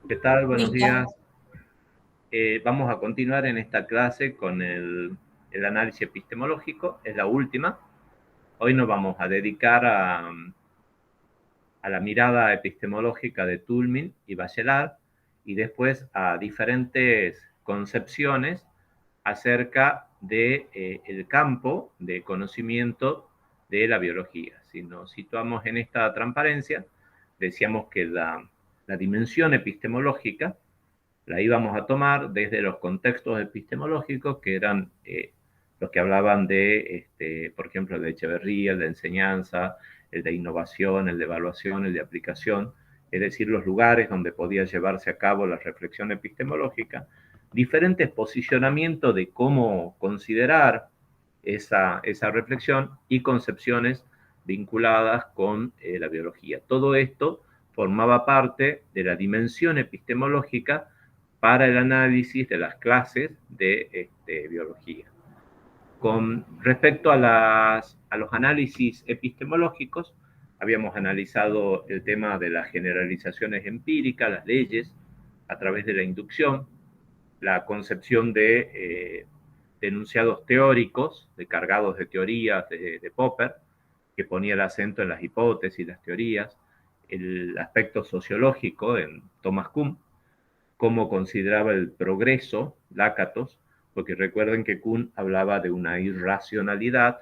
¿Qué tal? Buenos Listo. días. Vamos a continuar en esta clase con el análisis epistemológico. Es la última. Hoy nos vamos a dedicar a la mirada epistemológica de Toulmin y Bachelard y después a diferentes concepciones acerca de, el campo de conocimiento de la biología. Si nos situamos en esta transparencia, decíamos que la dimensión epistemológica la íbamos a tomar desde los contextos epistemológicos que eran los que hablaban de, por ejemplo, de Echeverría, el de enseñanza, el de innovación, el de evaluación, el de aplicación, es decir, los lugares donde podía llevarse a cabo la reflexión epistemológica, diferentes posicionamientos de cómo considerar esa reflexión y concepciones vinculadas con la biología. Todo esto formaba parte de la dimensión epistemológica para el análisis de las clases de biología. Con respecto a los análisis epistemológicos, habíamos analizado el tema de las generalizaciones empíricas, las leyes, a través de la inducción, la concepción de enunciados teóricos, de cargados de teorías de Popper, que ponía el acento en las hipótesis, las teorías, el aspecto sociológico en Thomas Kuhn, cómo consideraba el progreso, Lakatos, porque recuerden que Kuhn hablaba de una irracionalidad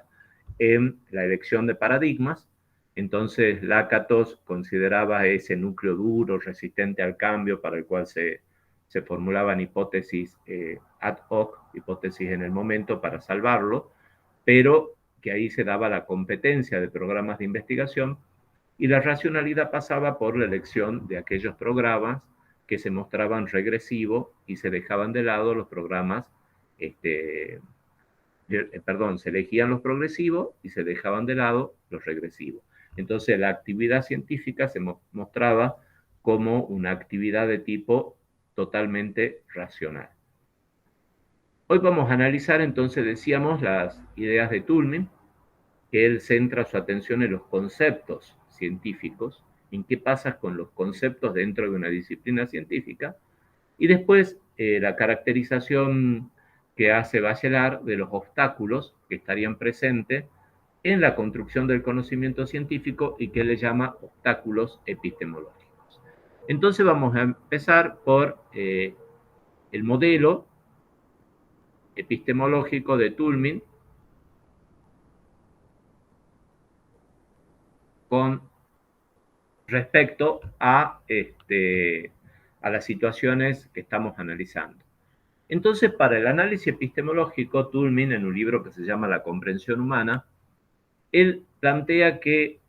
en la elección de paradigmas, entonces Lakatos consideraba ese núcleo duro, resistente al cambio, para el cual se formulaban hipótesis ad hoc, hipótesis en el momento para salvarlo, pero que ahí se daba la competencia de programas de investigación y la racionalidad pasaba por la elección de aquellos programas que se mostraban regresivos y se dejaban de lado los programas, se elegían los progresivos y se dejaban de lado los regresivos. Entonces la actividad científica se mostraba como una actividad de tipo totalmente racional. Hoy vamos a analizar entonces, decíamos, las ideas de Toulmin, que él centra su atención en los conceptos científicos, en qué pasa con los conceptos dentro de una disciplina científica, y después la caracterización que hace Bachelard de los obstáculos que estarían presentes en la construcción del conocimiento científico y que le llama obstáculos epistemológicos. Entonces vamos a empezar por el modelo epistemológico de Toulmin con respecto a las situaciones que estamos analizando. Entonces, para el análisis epistemológico, Toulmin, en un libro que se llama La comprensión humana, él plantea que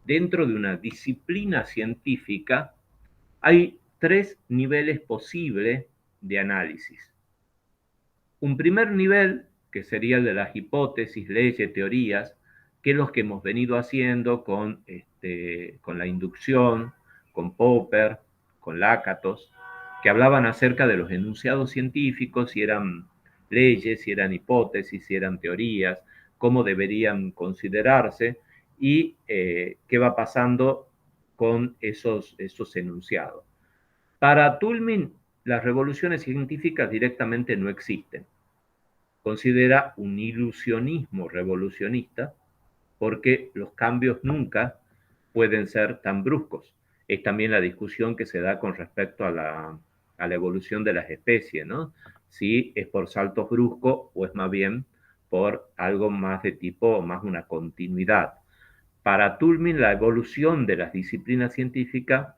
dentro de una disciplina científica hay tres niveles posibles de análisis. Un primer nivel, que sería el de las hipótesis, leyes, teorías, que es lo que hemos venido haciendo con la inducción, con Popper, con Lakatos, que hablaban acerca de los enunciados científicos, si eran leyes, si eran hipótesis, si eran teorías, cómo deberían considerarse y qué va pasando con esos enunciados. Para Toulmin, las revoluciones científicas directamente no existen. Considera un ilusionismo revolucionista porque los cambios nunca pueden ser tan bruscos. Es también la discusión que se da con respecto a la evolución de las especies, ¿no? Si es por saltos bruscos o es más bien por algo más de tipo, más una continuidad. Para Toulmin, la evolución de las disciplinas científicas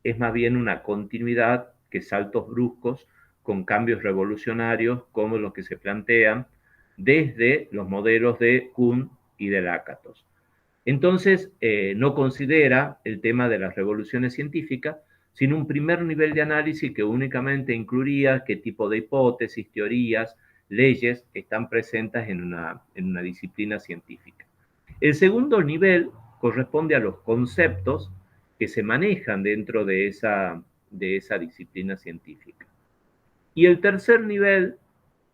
es más bien una continuidad que saltos bruscos con cambios revolucionarios como los que se plantean desde los modelos de Kuhn y de Lakatos. Entonces, no considera el tema de las revoluciones científicas, sino un primer nivel de análisis que únicamente incluiría qué tipo de hipótesis, teorías, leyes están presentes en una disciplina científica. El segundo nivel corresponde a los conceptos que se manejan dentro de esa disciplina científica. Y el tercer nivel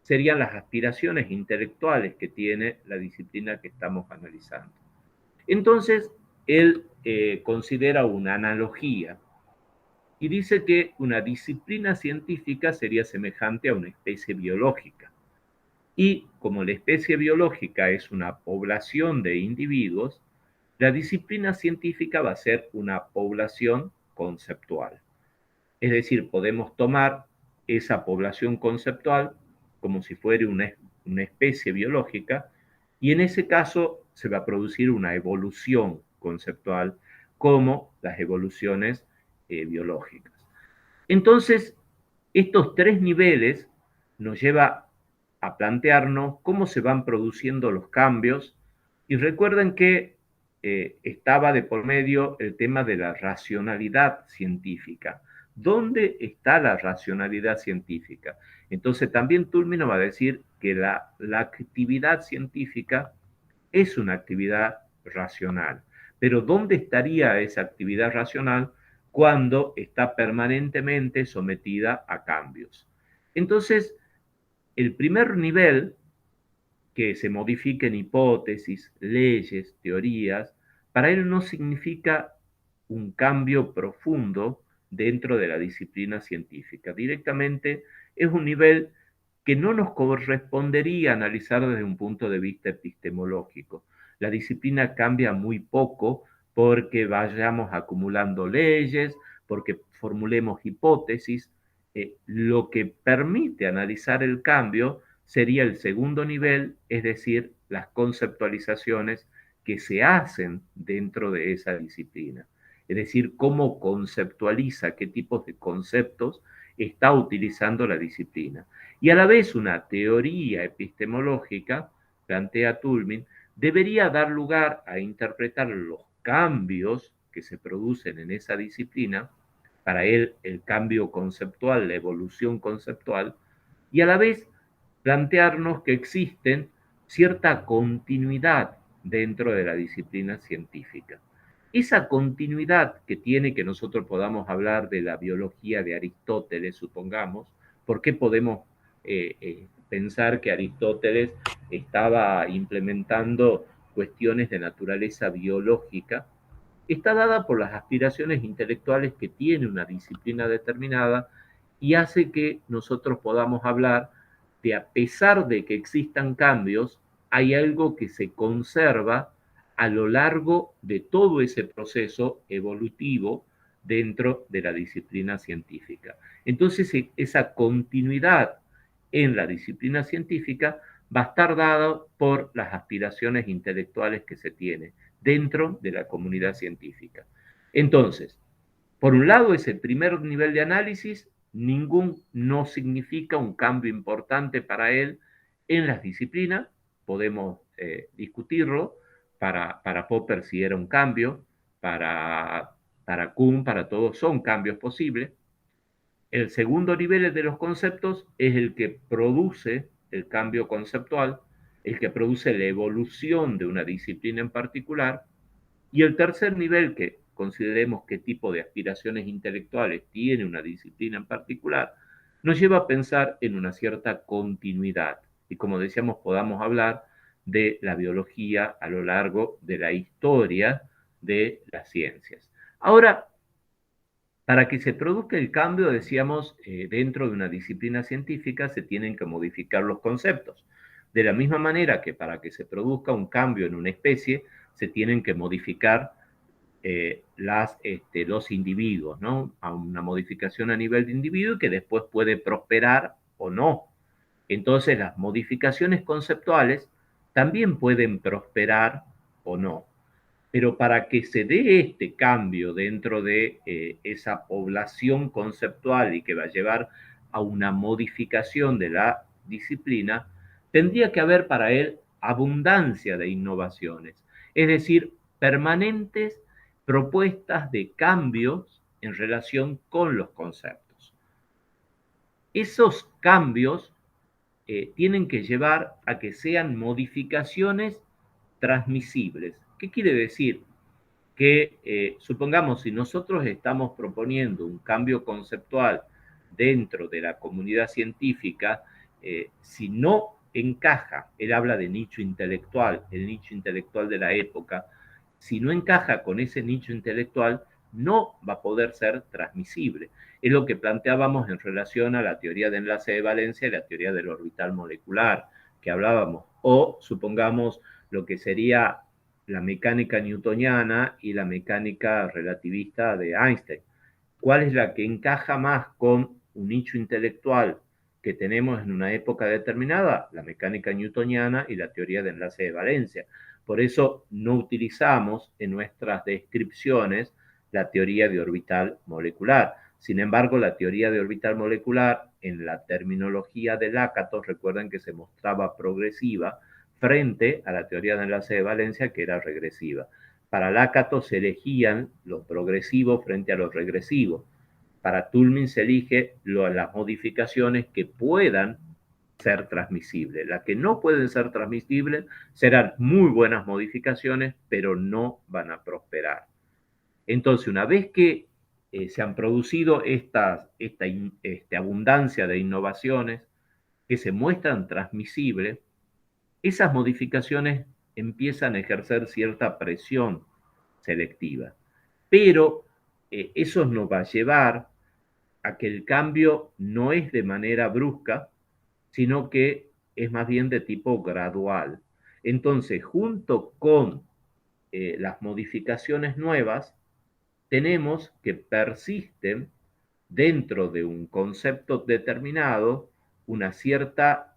serían las aspiraciones intelectuales que tiene la disciplina que estamos analizando. Entonces, él considera una analogía y dice que una disciplina científica sería semejante a una especie biológica. Y como la especie biológica es una población de individuos, la disciplina científica va a ser una población conceptual. Es decir, podemos tomar esa población conceptual como si fuera una especie biológica y en ese caso se va a producir una evolución conceptual como las evoluciones biológicas. Entonces, estos tres niveles nos lleva a plantearnos cómo se van produciendo los cambios y recuerden que estaba de por medio el tema de la racionalidad científica. ¿Dónde está la racionalidad científica? Entonces también Toulmin va a decir que la actividad científica es una actividad racional. Pero ¿dónde estaría esa actividad racional cuando está permanentemente sometida a cambios? Entonces, el primer nivel, que se modifiquen hipótesis, leyes, teorías, para él no significa un cambio profundo dentro de la disciplina científica. Directamente es un nivel que no nos correspondería analizar desde un punto de vista epistemológico. La disciplina cambia muy poco porque vayamos acumulando leyes, porque formulemos hipótesis. Lo que permite analizar el cambio sería el segundo nivel, es decir, las conceptualizaciones que se hacen dentro de esa disciplina. Es decir, cómo conceptualiza, qué tipos de conceptos está utilizando la disciplina. Y a la vez una teoría epistemológica, plantea Toulmin, debería dar lugar a interpretar los cambios que se producen en esa disciplina, para él el cambio conceptual, la evolución conceptual, y a la vez plantearnos que existen cierta continuidad dentro de la disciplina científica. Esa continuidad que tiene que nosotros podamos hablar de la biología de Aristóteles, supongamos, ¿por qué podemos pensar que Aristóteles estaba implementando cuestiones de naturaleza biológica? Está dada por las aspiraciones intelectuales que tiene una disciplina determinada y hace que nosotros podamos hablar de, a pesar de que existan cambios, hay algo que se conserva a lo largo de todo ese proceso evolutivo dentro de la disciplina científica. Entonces, esa continuidad en la disciplina científica va a estar dada por las aspiraciones intelectuales que se tienen dentro de la comunidad científica. Entonces, por un lado, ese primer nivel de análisis no significa un cambio importante para él en las disciplinas. Podemos discutirlo. Para Popper si era un cambio, para Kuhn, para todos son cambios posibles. El segundo nivel de los conceptos es el que produce el cambio conceptual, el que produce la evolución de una disciplina en particular, y el tercer nivel, que consideremos qué tipo de aspiraciones intelectuales tiene una disciplina en particular, nos lleva a pensar en una cierta continuidad. Y como decíamos, podamos hablar de la biología a lo largo de la historia de las ciencias. Ahora, para que se produzca el cambio, decíamos, dentro de una disciplina científica se tienen que modificar los conceptos. De la misma manera que para que se produzca un cambio en una especie, se tienen que modificar los individuos, ¿no? A una modificación a nivel de individuo que después puede prosperar o no. Entonces, las modificaciones conceptuales también pueden prosperar o no. Pero para que se dé este cambio dentro de esa población conceptual y que va a llevar a una modificación de la disciplina, tendría que haber para él abundancia de innovaciones, es decir, permanentes propuestas de cambios en relación con los conceptos. Esos cambios tienen que llevar a que sean modificaciones transmisibles. ¿Qué quiere decir? Que supongamos si nosotros estamos proponiendo un cambio conceptual dentro de la comunidad científica, si no encaja, él habla de nicho intelectual, el nicho intelectual de la época, si no encaja con ese nicho intelectual, no va a poder ser transmisible. Es lo que planteábamos en relación a la teoría de enlace de valencia y la teoría del orbital molecular que hablábamos, o supongamos lo que sería la mecánica newtoniana y la mecánica relativista de Einstein. ¿Cuál es la que encaja más con un nicho intelectual que tenemos en una época determinada? La mecánica newtoniana y la teoría de enlace de valencia. Por eso no utilizamos en nuestras descripciones la teoría de orbital molecular. Sin embargo, la teoría de orbital molecular en la terminología de Lakatos, recuerden que se mostraba progresiva frente a la teoría de enlace de valencia, que era regresiva. Para Lakatos se elegían los progresivos frente a los regresivos. Para Toulmin se elige las modificaciones que puedan ser transmisibles. Las que no pueden ser transmisibles serán muy buenas modificaciones, pero no van a prosperar. Entonces, una vez que se han producido esta abundancia de innovaciones que se muestran transmisibles, esas modificaciones empiezan a ejercer cierta presión selectiva. Pero eso nos va a llevar a que el cambio no es de manera brusca, sino que es más bien de tipo gradual. Entonces, junto con las modificaciones nuevas, tenemos que persisten dentro de un concepto determinado una cierta,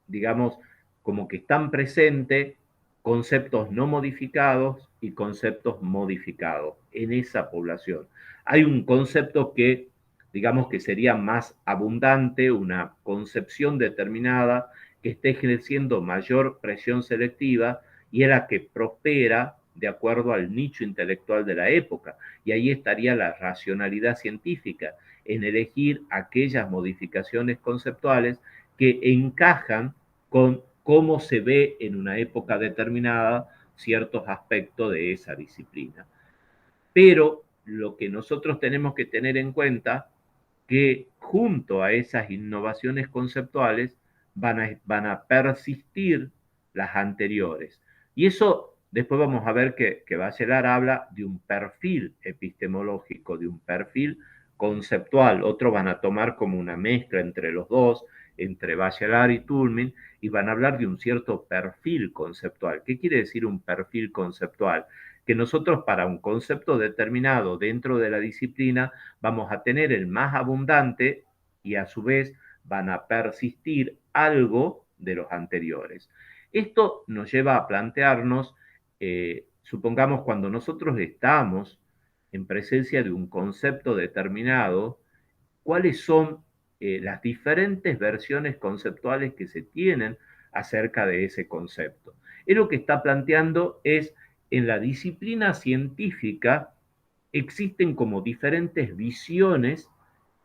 digamos, como que están presentes conceptos no modificados y conceptos modificados en esa población. Hay un concepto que, digamos, que sería más abundante, una concepción determinada que esté ejerciendo mayor presión selectiva y es la que prospera de acuerdo al nicho intelectual de la época. Y ahí estaría la racionalidad científica, en elegir aquellas modificaciones conceptuales que encajan con cómo se ve en una época determinada ciertos aspectos de esa disciplina. Pero lo que nosotros tenemos que tener en cuenta que junto a esas innovaciones conceptuales van a persistir las anteriores. Y eso después vamos a ver que Bachelard habla de un perfil epistemológico, de un perfil conceptual. Otros van a tomar como una mezcla entre los dos, entre Bachelard y Toulmin, y van a hablar de un cierto perfil conceptual. ¿Qué quiere decir un perfil conceptual? Que nosotros para un concepto determinado dentro de la disciplina vamos a tener el más abundante y a su vez van a persistir algo de los anteriores. Esto nos lleva a plantearnos, supongamos, cuando nosotros estamos en presencia de un concepto determinado, cuáles son las diferentes versiones conceptuales que se tienen acerca de ese concepto. Él lo que está planteando es, en la disciplina científica existen como diferentes visiones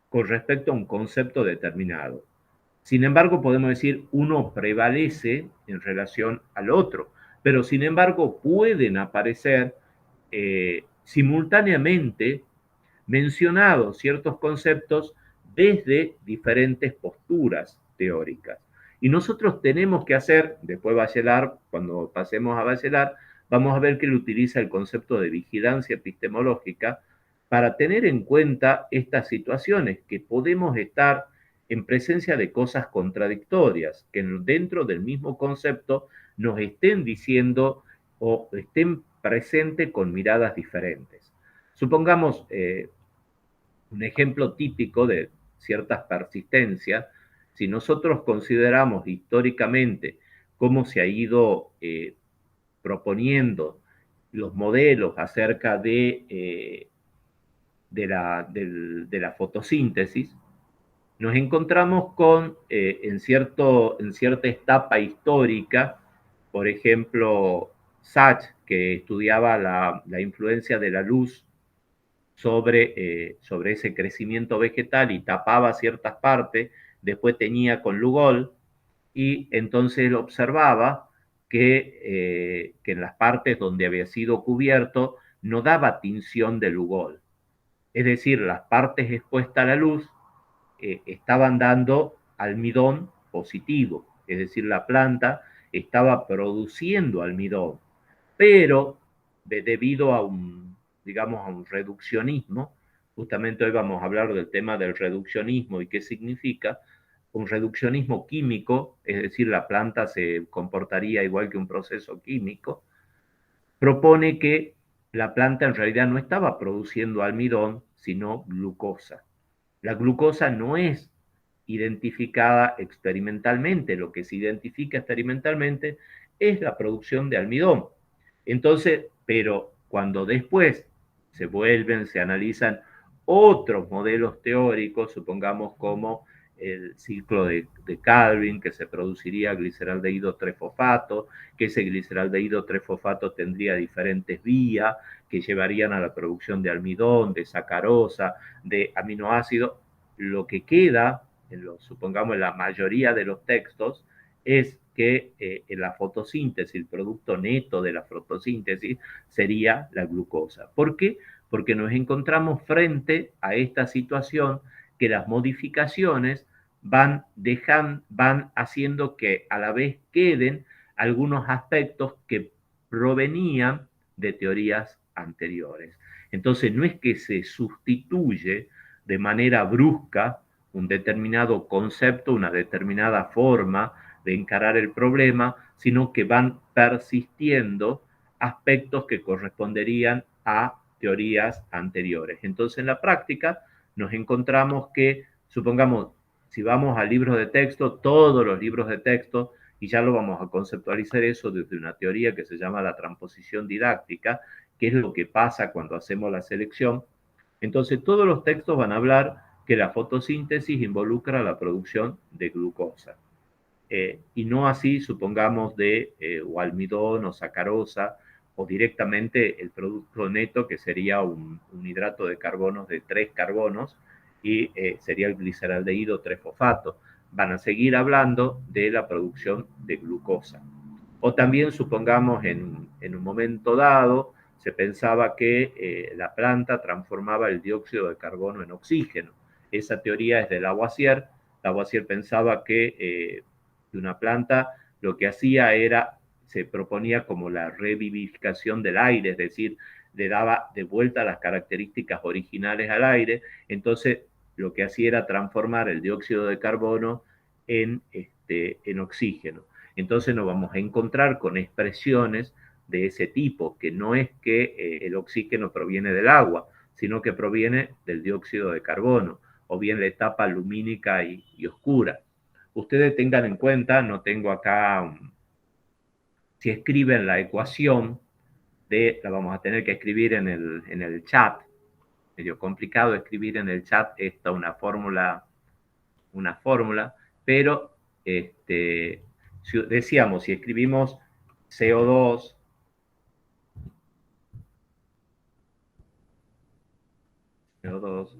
con respecto a un concepto determinado. Sin embargo, podemos decir uno prevalece en relación al otro, pero sin embargo pueden aparecer simultáneamente mencionados ciertos conceptos desde diferentes posturas teóricas. Y nosotros tenemos que hacer, después Bachelard, cuando pasemos a Bachelard, vamos a ver que él utiliza el concepto de vigilancia epistemológica para tener en cuenta estas situaciones, que podemos estar en presencia de cosas contradictorias, que dentro del mismo concepto nos estén diciendo o estén presentes con miradas diferentes. Supongamos un ejemplo típico de ciertas persistencias, si nosotros consideramos históricamente cómo se ha ido proponiendo los modelos acerca de la fotosíntesis, nos encontramos con, en cierta etapa histórica, por ejemplo, Sachs, que estudiaba la influencia de la luz sobre ese crecimiento vegetal y tapaba ciertas partes, después tenía con Lugol y entonces él observaba que en las partes donde había sido cubierto no daba tinción de Lugol. Es decir, las partes expuestas a la luz estaban dando almidón positivo, es decir, la planta estaba produciendo almidón, pero debido a digamos, a un reduccionismo. Justamente hoy vamos a hablar del tema del reduccionismo y qué significa. Un reduccionismo químico, es decir, la planta se comportaría igual que un proceso químico, propone que la planta en realidad no estaba produciendo almidón, sino glucosa. La glucosa no es identificada experimentalmente, lo que se identifica experimentalmente es la producción de almidón. Entonces, pero cuando después se vuelven, se analizan otros modelos teóricos, supongamos como el ciclo de Calvin, que se produciría gliceraldehído 3-fosfato, que ese gliceraldehído 3-fosfato tendría diferentes vías que llevarían a la producción de almidón, de sacarosa, de aminoácidos. Lo que queda, supongamos en la mayoría de los textos, es que en la fotosíntesis, el producto neto de la fotosíntesis sería la glucosa. ¿Por qué? Porque nos encontramos frente a esta situación que las modificaciones van haciendo que a la vez queden algunos aspectos que provenían de teorías anteriores. Entonces, no es que se sustituye de manera brusca un determinado concepto, una determinada forma de encarar el problema, sino que van persistiendo aspectos que corresponderían a teorías anteriores. Entonces, en la práctica nos encontramos que, supongamos, si vamos a libros de texto, todos los libros de texto, y ya lo vamos a conceptualizar eso desde una teoría que se llama la transposición didáctica, que es lo que pasa cuando hacemos la selección. Entonces, todos los textos van a hablar que la fotosíntesis involucra la producción de glucosa. Y no así, supongamos, de o almidón o sacarosa, o directamente el producto neto, que sería un hidrato de carbonos de 3 carbonos, y sería el gliceraldehído 3-fosfato. Van a seguir hablando de la producción de glucosa. O también, supongamos, en un momento dado, se pensaba que la planta transformaba el dióxido de carbono en oxígeno. Esa teoría es de Lavoisier. Lavoisier pensaba que una planta lo que hacía era, se proponía como la revivificación del aire, es decir, le daba de vuelta las características originales al aire. Entonces, lo que hacía era transformar el dióxido de carbono en oxígeno. Entonces nos vamos a encontrar con expresiones de ese tipo, que no es que el oxígeno proviene del agua, sino que proviene del dióxido de carbono, o bien la etapa lumínica y oscura. Ustedes tengan en cuenta, no tengo acá, si escriben la ecuación, la vamos a tener que escribir en el chat, medio complicado escribir en el chat esta una fórmula, pero decíamos, si escribimos CO2 CO2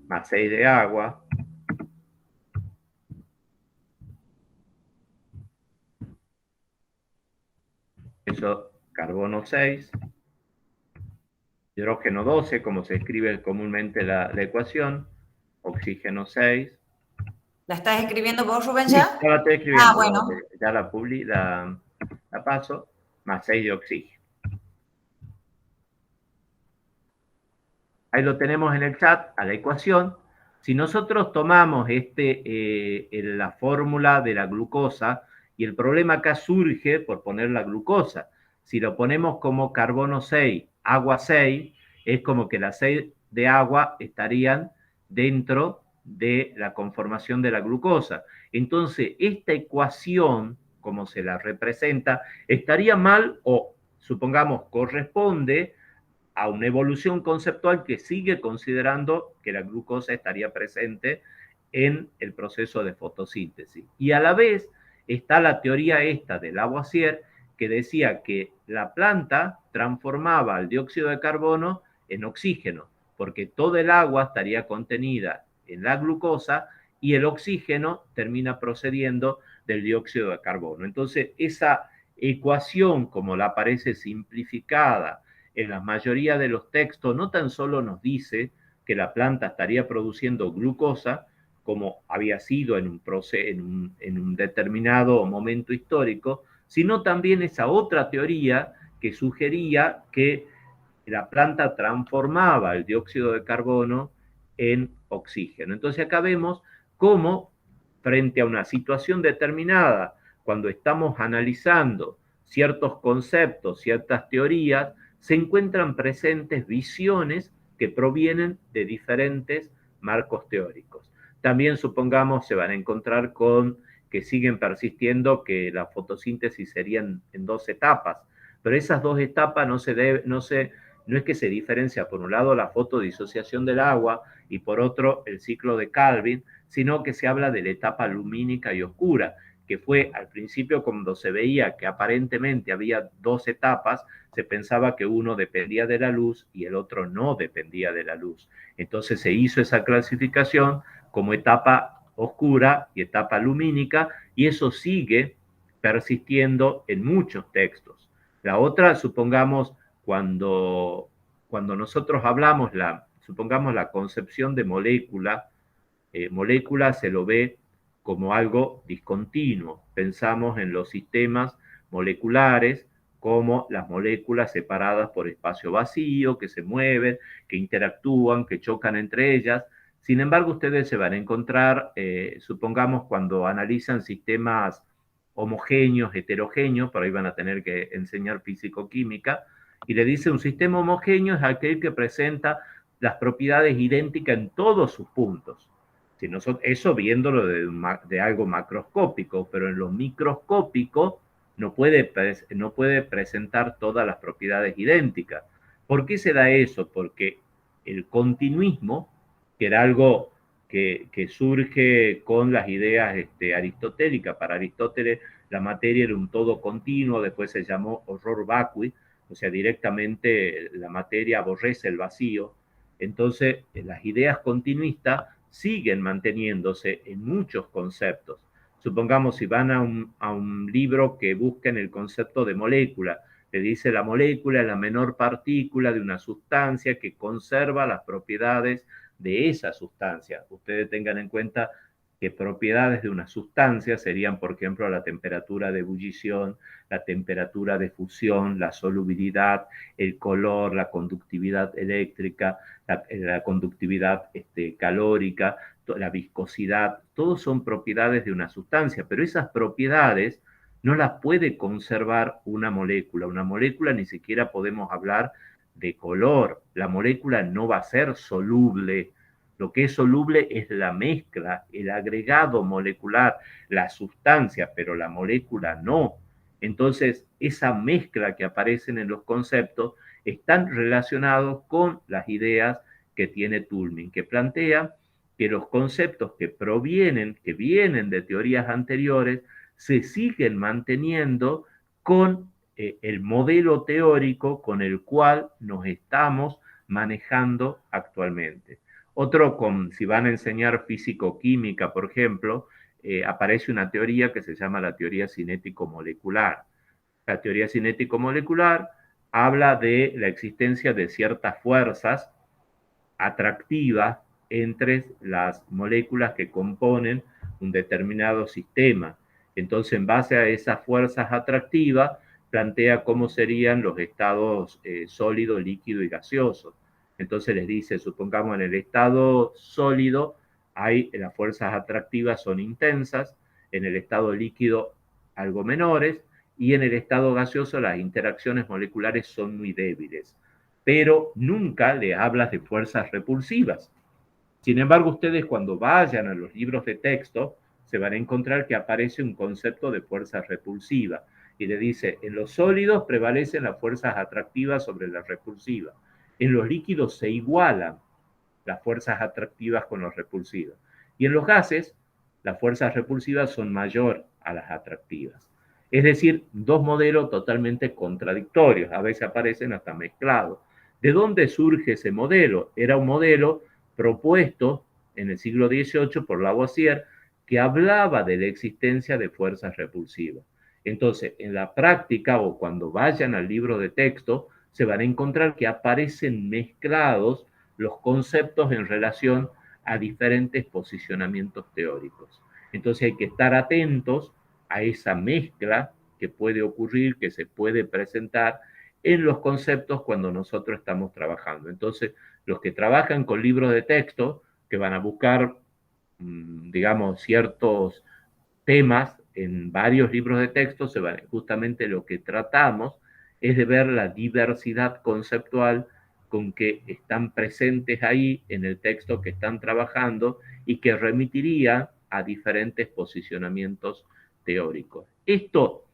más 6 de agua, eso carbono 6, hidrógeno 12, como se escribe comúnmente la ecuación, oxígeno 6. ¿La estás escribiendo vos, Rubén, Sí, ya? ya la estoy Ah, escribiendo, bueno. ya la paso, más 6 de oxígeno. Ahí lo tenemos en el chat, a la ecuación. Si nosotros tomamos la fórmula de la glucosa, y el problema acá surge por poner la glucosa, si lo ponemos como carbono 6, agua 6, es como que las 6 de agua estarían dentro de la conformación de la glucosa. Entonces, esta ecuación, como se la representa, estaría mal o, supongamos, corresponde a una evolución conceptual que sigue considerando que la glucosa estaría presente en el proceso de fotosíntesis. Y a la vez está la teoría esta de Lavoisier, que decía que la planta transformaba el dióxido de carbono en oxígeno, porque todo el agua estaría contenida en la glucosa y el oxígeno termina procediendo del dióxido de carbono. Entonces, esa ecuación, como la aparece simplificada en la mayoría de los textos, no tan solo nos dice que la planta estaría produciendo glucosa, como había sido en un determinado momento histórico, sino también esa otra teoría que sugería que la planta transformaba el dióxido de carbono en oxígeno. Entonces acá vemos cómo frente a una situación determinada, cuando estamos analizando ciertos conceptos, ciertas teorías, se encuentran presentes visiones que provienen de diferentes marcos teóricos. También supongamos se van a encontrar con que siguen persistiendo que la fotosíntesis serían en dos etapas, pero esas dos etapas no es que se diferencia por un lado la fotodisociación del agua y por otro el ciclo de Calvin, sino que se habla de la etapa lumínica y oscura, que fue al principio cuando se veía que aparentemente había dos etapas, se pensaba que uno dependía de la luz y el otro no dependía de la luz. Entonces se hizo esa clasificación como etapa oscura y etapa lumínica, y eso sigue persistiendo en muchos textos. La otra, supongamos, cuando nosotros hablamos, supongamos la concepción de molécula, molécula se lo ve como algo discontinuo. Pensamos en los sistemas moleculares como las moléculas separadas por espacio vacío, que se mueven, que interactúan, que chocan entre ellas. Sin embargo, ustedes se van a encontrar, supongamos, cuando analizan sistemas homogéneos, heterogéneos, por ahí van a tener que enseñar físico-química, y le dice un sistema homogéneo es aquel que presenta las propiedades idénticas en todos sus puntos. Si nosotros, eso viéndolo de algo macroscópico, pero en lo microscópico no puede presentar todas las propiedades idénticas. ¿Por qué se da eso? Porque el continuismo, que era algo que surge con las ideas aristotélicas. Para Aristóteles la materia era un todo continuo, después se llamó horror vacui, o sea, directamente la materia aborrece el vacío. Entonces, las ideas continuistas siguen manteniéndose en muchos conceptos. Supongamos, si van a un libro que busquen el concepto de molécula, le dice la molécula es la menor partícula de una sustancia que conserva las propiedades de esa sustancia. Ustedes tengan en cuenta que propiedades de una sustancia serían, por ejemplo, la temperatura de ebullición, la temperatura de fusión, la solubilidad, el color, la conductividad eléctrica, la conductividad calórica, la viscosidad, todos son propiedades de una sustancia, pero esas propiedades no las puede conservar una molécula. Una molécula ni siquiera podemos hablar de color. La molécula no va a ser soluble. Lo que es soluble es la mezcla, el agregado molecular, la sustancia, pero la molécula no. Entonces, esa mezcla que aparecen en los conceptos están relacionados con las ideas que tiene Toulmin, que plantea que los conceptos que vienen de teorías anteriores, se siguen manteniendo con el modelo teórico con el cual nos estamos manejando actualmente. Si van a enseñar físico-química, por ejemplo, aparece una teoría que se llama la teoría cinético-molecular. La teoría cinético-molecular habla de la existencia de ciertas fuerzas atractivas entre las moléculas que componen un determinado sistema. Entonces, en base a esas fuerzas atractivas, plantea cómo serían los estados sólido, líquido y gaseoso. Entonces les dice, supongamos en el estado sólido, las fuerzas atractivas son intensas, en el estado líquido algo menores, y en el estado gaseoso las interacciones moleculares son muy débiles, pero nunca le hablas de fuerzas repulsivas. Sin embargo, ustedes cuando vayan a los libros de texto, se van a encontrar que aparece un concepto de fuerza repulsiva y le dice, en los sólidos prevalecen las fuerzas atractivas sobre las repulsivas. En los líquidos se igualan las fuerzas atractivas con las repulsivas. Y en los gases, las fuerzas repulsivas son mayor a las atractivas. Es decir, dos modelos totalmente contradictorios, a veces aparecen hasta mezclados. ¿De dónde surge ese modelo? Era un modelo propuesto en el siglo XVIII por Lavoisier, que hablaba de la existencia de fuerzas repulsivas. Entonces, en la práctica o cuando vayan al libro de texto, se van a encontrar que aparecen mezclados los conceptos en relación a diferentes posicionamientos teóricos. Entonces hay que estar atentos a esa mezcla que puede ocurrir, que se puede presentar en los conceptos cuando nosotros estamos trabajando. Entonces, los que trabajan con libros de texto, que van a buscar, digamos, ciertos temas en varios libros de texto, justamente lo que tratamos es de ver la diversidad conceptual con que están presentes ahí en el texto que están trabajando y que remitiría a diferentes posicionamientos teóricos. Esto,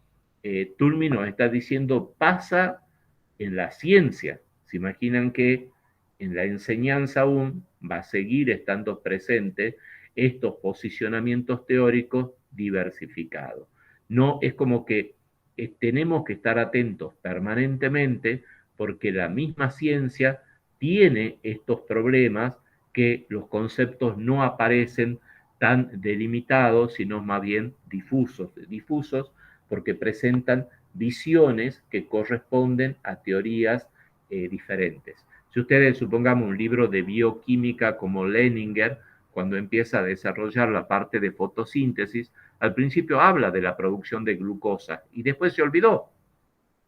Tulmi nos está diciendo, pasa en la ciencia. Se imaginan que en la enseñanza aún va a seguir estando presente estos posicionamientos teóricos diversificados. No es como que tenemos que estar atentos permanentemente porque la misma ciencia tiene estos problemas que los conceptos no aparecen tan delimitados, sino más bien difusos porque presentan visiones que corresponden a teorías diferentes. Si ustedes supongamos un libro de bioquímica como Leninger, cuando empieza a desarrollar la parte de fotosíntesis, al principio habla de la producción de glucosa y después se olvidó.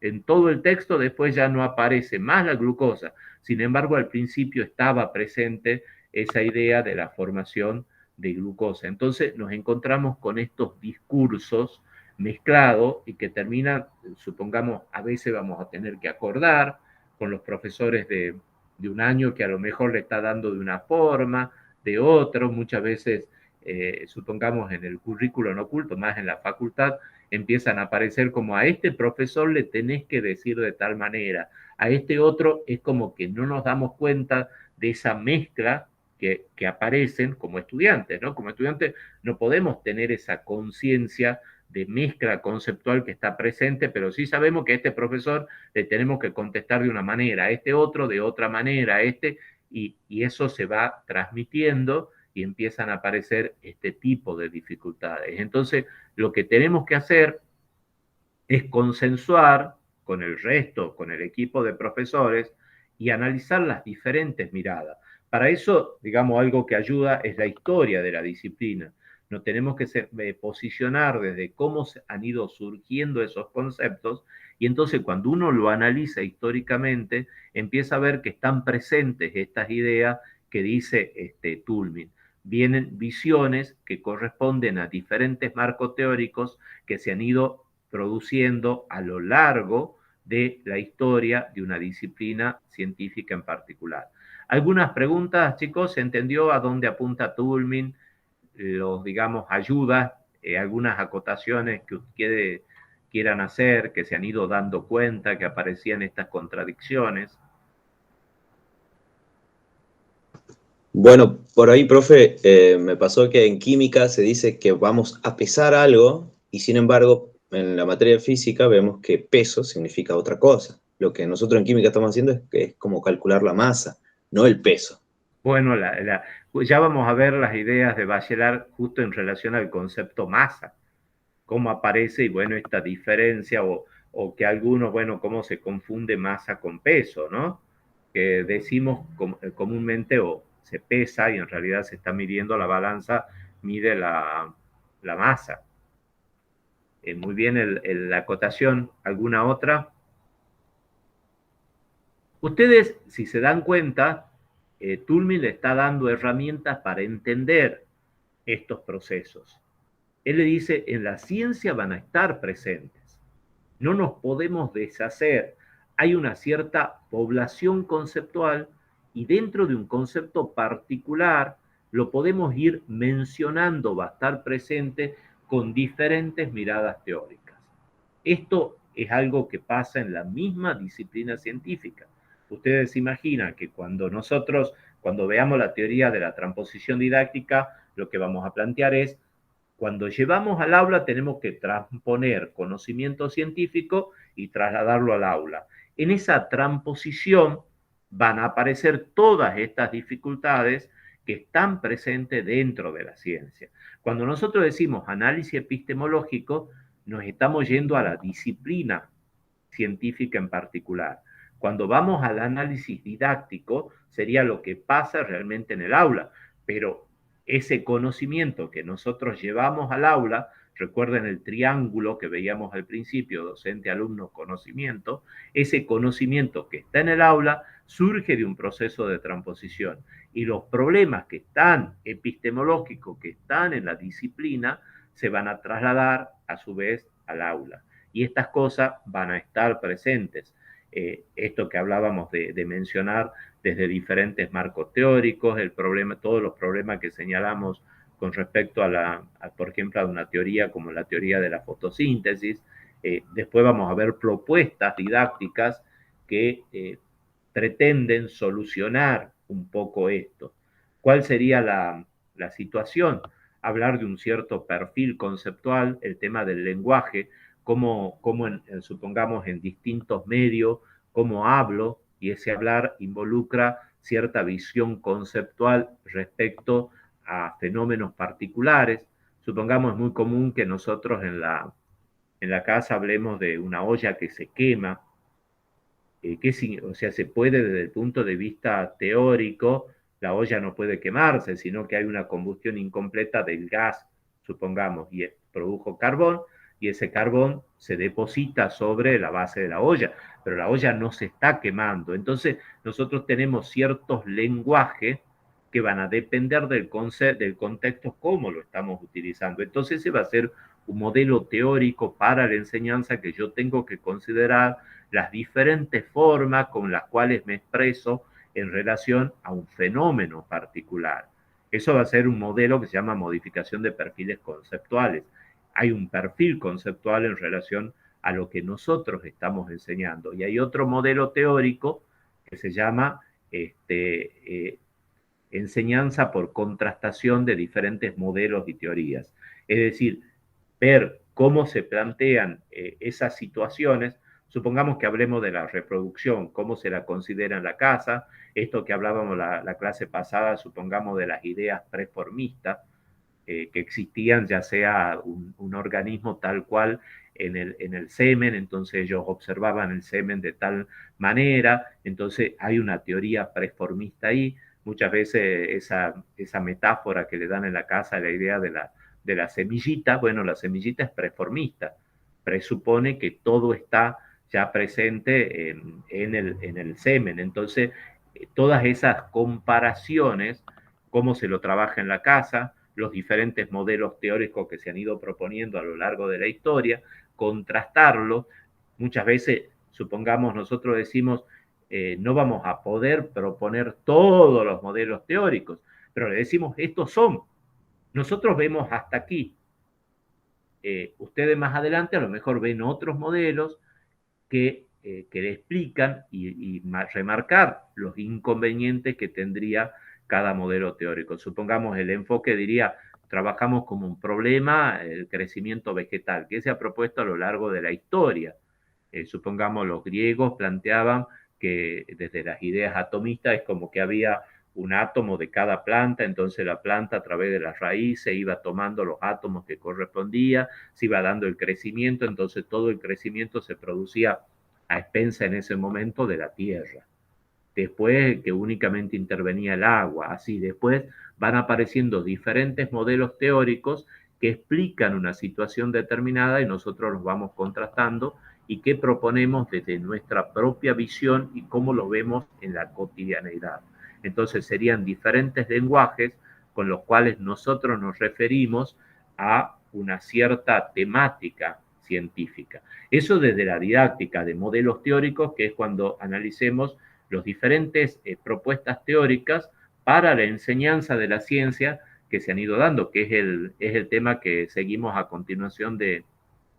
En todo el texto después ya no aparece más la glucosa. Sin embargo, al principio estaba presente esa idea de la formación de glucosa. Entonces nos encontramos con estos discursos mezclados y que terminan, supongamos, a veces vamos a tener que acordar con los profesores de un año que a lo mejor le está dando de una forma, de otro, muchas veces, supongamos en el currículo no oculto, más en la facultad, empiezan a aparecer como a este profesor le tenés que decir de tal manera, a este otro es como que no nos damos cuenta de esa mezcla que aparecen como estudiantes, ¿no? Como estudiantes no podemos tener esa conciencia de mezcla conceptual que está presente, pero sí sabemos que a este profesor le tenemos que contestar de una manera, a este otro de otra manera, a este, y eso se va transmitiendo y empiezan a aparecer este tipo de dificultades. Entonces, lo que tenemos que hacer es consensuar con el resto, con el equipo de profesores y analizar las diferentes miradas. Para eso, digamos, algo que ayuda es la historia de la disciplina. Nos tenemos que posicionar desde cómo han ido surgiendo esos conceptos y entonces cuando uno lo analiza históricamente, empieza a ver que están presentes estas ideas que dice Toulmin. Vienen visiones que corresponden a diferentes marcos teóricos que se han ido produciendo a lo largo de la historia de una disciplina científica en particular. Algunas preguntas, chicos, ¿se entendió a dónde apunta Toulmin? Los, digamos, ayudas, algunas acotaciones que ustedes quieran hacer, que se han ido dando cuenta que aparecían estas contradicciones. Bueno, por ahí, profe, me pasó que en química se dice que vamos a pesar algo y sin embargo en la materia de física vemos que peso significa otra cosa. Lo que nosotros en química estamos haciendo es como calcular la masa, no el peso. Bueno, ya vamos a ver las ideas de Bachelard justo en relación al concepto masa, cómo aparece y bueno, esta diferencia o que algunos, bueno, cómo se confunde masa con peso, ¿no? Que decimos comúnmente o se pesa y en realidad se está midiendo la balanza, mide la masa. Muy bien la acotación. ¿Alguna otra? Ustedes, si se dan cuenta, Toulmin le está dando herramientas para entender estos procesos. Él le dice, en la ciencia van a estar presentes. No nos podemos deshacer. Hay una cierta población conceptual y dentro de un concepto particular lo podemos ir mencionando, va a estar presente con diferentes miradas teóricas. Esto es algo que pasa en la misma disciplina científica. Ustedes se imaginan que cuando veamos la teoría de la transposición didáctica, lo que vamos a plantear es, cuando llevamos al aula tenemos que transponer conocimiento científico y trasladarlo al aula. En esa transposición van a aparecer todas estas dificultades que están presentes dentro de la ciencia. Cuando nosotros decimos análisis epistemológico, nos estamos yendo a la disciplina científica en particular. Cuando vamos al análisis didáctico, sería lo que pasa realmente en el aula, pero ese conocimiento que nosotros llevamos al aula Recuerden el triángulo que veíamos al principio, docente, alumno, conocimiento. Ese conocimiento que está en el aula surge de un proceso de transposición y los problemas que están epistemológicos, que están en la disciplina, se van a trasladar a su vez al aula. Y estas cosas van a estar presentes. Esto que hablábamos de mencionar desde diferentes marcos teóricos, el problema, todos los problemas que señalamos con respecto por ejemplo, a una teoría como la teoría de la fotosíntesis. Después vamos a ver propuestas didácticas que pretenden solucionar un poco esto. ¿Cuál sería la situación? Hablar de un cierto perfil conceptual, el tema del lenguaje, cómo supongamos en distintos medios, cómo hablo, y ese hablar involucra cierta visión conceptual respecto a fenómenos particulares. Supongamos es muy común que nosotros en la casa hablemos de una olla que se quema, o sea, se puede desde el punto de vista teórico, la olla no puede quemarse, sino que hay una combustión incompleta del gas, supongamos, y produjo carbón, y ese carbón se deposita sobre la base de la olla, pero la olla no se está quemando. Entonces, nosotros tenemos ciertos lenguajes que van a depender del contexto, cómo lo estamos utilizando. Entonces, ese va a ser un modelo teórico para la enseñanza que yo tengo que considerar las diferentes formas con las cuales me expreso en relación a un fenómeno particular. Eso va a ser un modelo que se llama modificación de perfiles conceptuales. Hay un perfil conceptual en relación a lo que nosotros estamos enseñando. Y hay otro modelo teórico que se llama enseñanza por contrastación de diferentes modelos y teorías. Es decir, ver cómo se plantean esas situaciones. Supongamos que hablemos de la reproducción, cómo se la considera en la casa, esto que hablábamos la clase pasada, supongamos de las ideas preformistas que existían, ya sea un organismo tal cual en el semen, entonces ellos observaban el semen de tal manera, entonces hay una teoría preformista ahí. Muchas veces esa metáfora que le dan en la casa, la idea de la semillita, bueno, la semillita es preformista, presupone que todo está ya presente en el semen. Entonces, todas esas comparaciones, cómo se lo trabaja en la casa, los diferentes modelos teóricos que se han ido proponiendo a lo largo de la historia, contrastarlos. Muchas veces, supongamos, nosotros decimos, no vamos a poder proponer todos los modelos teóricos, pero le decimos, estos son. Nosotros vemos hasta aquí. Ustedes más adelante a lo mejor ven otros modelos que le explican y remarcar los inconvenientes que tendría cada modelo teórico. Supongamos el enfoque diría, trabajamos como un problema el crecimiento vegetal, que se ha propuesto a lo largo de la historia. Supongamos los griegos planteaban que desde las ideas atomistas es como que había un átomo de cada planta, entonces la planta a través de las raíces iba tomando los átomos que correspondía, se iba dando el crecimiento, entonces todo el crecimiento se producía a expensa en ese momento de la tierra. Después que únicamente intervenía el agua, así después van apareciendo diferentes modelos teóricos que explican una situación determinada y nosotros los vamos contrastando y qué proponemos desde nuestra propia visión y cómo lo vemos en la cotidianeidad. Entonces serían diferentes lenguajes con los cuales nosotros nos referimos a una cierta temática científica. Eso desde la didáctica de modelos teóricos, que es cuando analicemos las diferentes propuestas teóricas para la enseñanza de la ciencia que se han ido dando, que es el tema que seguimos a continuación de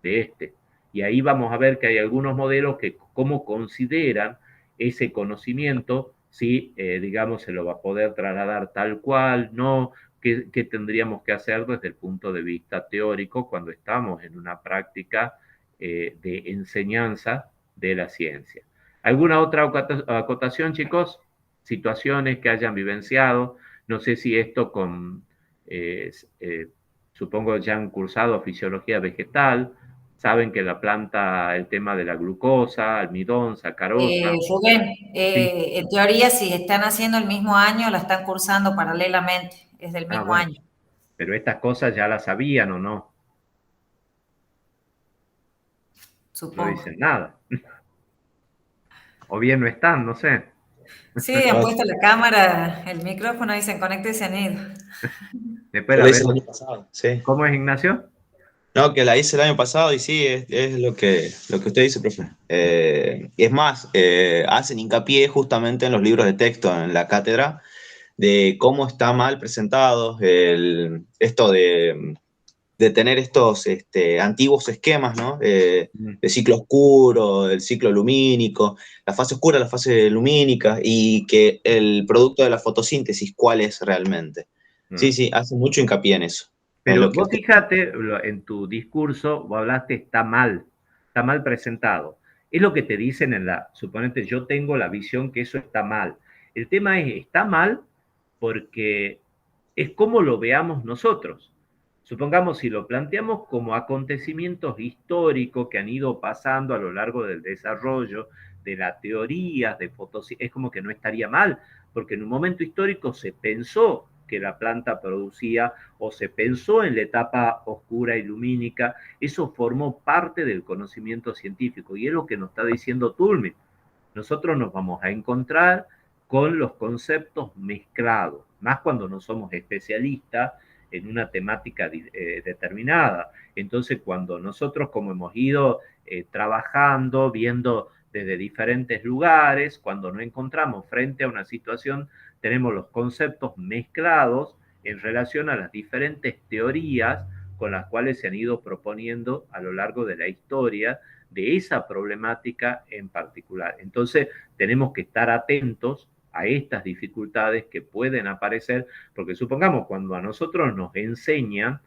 este. Y ahí vamos a ver que hay algunos modelos que cómo consideran ese conocimiento, si, digamos, se lo va a poder trasladar tal cual, no, qué tendríamos que hacer desde el punto de vista teórico cuando estamos en una práctica de enseñanza de la ciencia. ¿Alguna otra acotación, chicos? Situaciones que hayan vivenciado. No sé si esto supongo ya han cursado fisiología vegetal, saben que la planta, el tema de la glucosa, almidón, sacarosa. Rubén, Sí. en teoría, si están haciendo el mismo año, la están cursando paralelamente, es del mismo Bueno, año. pero estas cosas ya las sabían o no. no supongo. dicen nada. O bien no están, no sé. Sí, han puesto la cámara, el micrófono, dicen conecte y se han ido. Después Yo la la hice el ven. año pasado, sí. ¿Cómo es, Ignacio? No, que la hice el año pasado y sí, es lo que usted dice, profe. Y es más, hacen hincapié justamente en los libros de texto en la cátedra de cómo está mal presentados esto de tener estos antiguos esquemas, ¿no? Mm, De ciclo oscuro, el ciclo lumínico, la fase oscura, la fase lumínica, y que el producto de la fotosíntesis, ¿cuál es realmente? Sí, mm. sí, hace mucho hincapié en eso, en Pero lo que vos usted... fíjate, en tu discurso, vos hablaste, está mal presentado. Es lo que te dicen suponete, yo tengo la visión que eso está mal. El tema está mal porque es como lo veamos nosotros. Supongamos, si lo planteamos como acontecimientos históricos que han ido pasando a lo largo del desarrollo de las teorías de fotosíntesis, es como que no estaría mal, porque en un momento histórico se pensó que la planta producía o se pensó en la etapa oscura y lumínica, eso formó parte del conocimiento científico y es lo que nos está diciendo Toulmin. Nosotros nos vamos a encontrar con los conceptos mezclados, más cuando no somos especialistas en una temática determinada. Entonces, cuando nosotros, como hemos ido trabajando, viendo desde diferentes lugares, cuando nos encontramos frente a una situación, tenemos los conceptos mezclados en relación a las diferentes teorías con las cuales se han ido proponiendo a lo largo de la historia de esa problemática en particular. Entonces, tenemos que estar atentos a estas dificultades que pueden aparecer, porque supongamos, cuando a nosotros nos enseñan,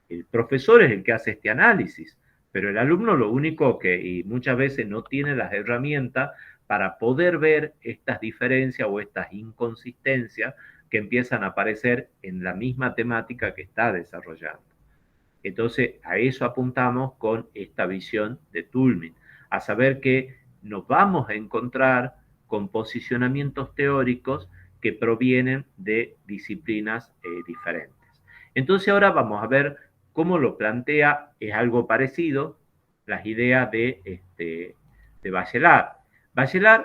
el profesor es el que hace este análisis, pero el alumno lo único que, y muchas veces no tiene las herramientas para poder ver estas diferencias o estas inconsistencias que empiezan a aparecer en la misma temática que está desarrollando. Entonces, a eso apuntamos con esta visión de Toulmin, a saber que nos vamos a encontrar con posicionamientos teóricos que provienen de disciplinas diferentes. Entonces, ahora vamos a ver cómo lo plantea, es algo parecido, las ideas de Bachelard. Bachelard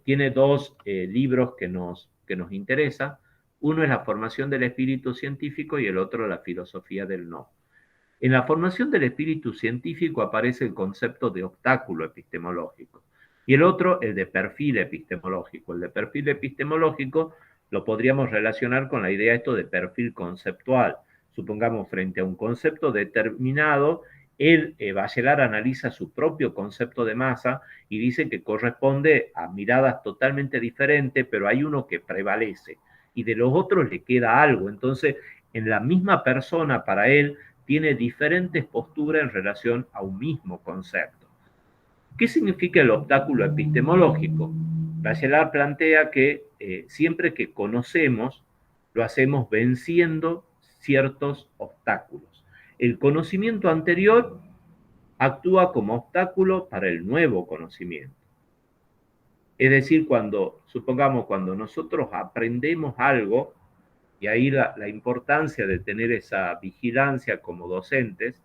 tiene dos libros que nos interesan. Uno es la formación del espíritu científico y el otro la filosofía del no. En la formación del espíritu científico aparece el concepto de obstáculo epistemológico y el otro el de perfil epistemológico. El de perfil epistemológico lo podríamos relacionar con la idea esto de perfil conceptual. Supongamos, frente a un concepto determinado, el Bachelard analiza su propio concepto de masa y dice que corresponde a miradas totalmente diferentes, pero hay uno que prevalece y de los otros le queda algo. Entonces, en la misma persona, para él, tiene diferentes posturas en relación a un mismo concepto. ¿Qué significa el obstáculo epistemológico? Bachelard plantea que siempre que conocemos, lo hacemos venciendo ciertos obstáculos. El conocimiento anterior actúa como obstáculo para el nuevo conocimiento. Es decir, supongamos, cuando nosotros aprendemos algo, y ahí la importancia de tener esa vigilancia como docentes,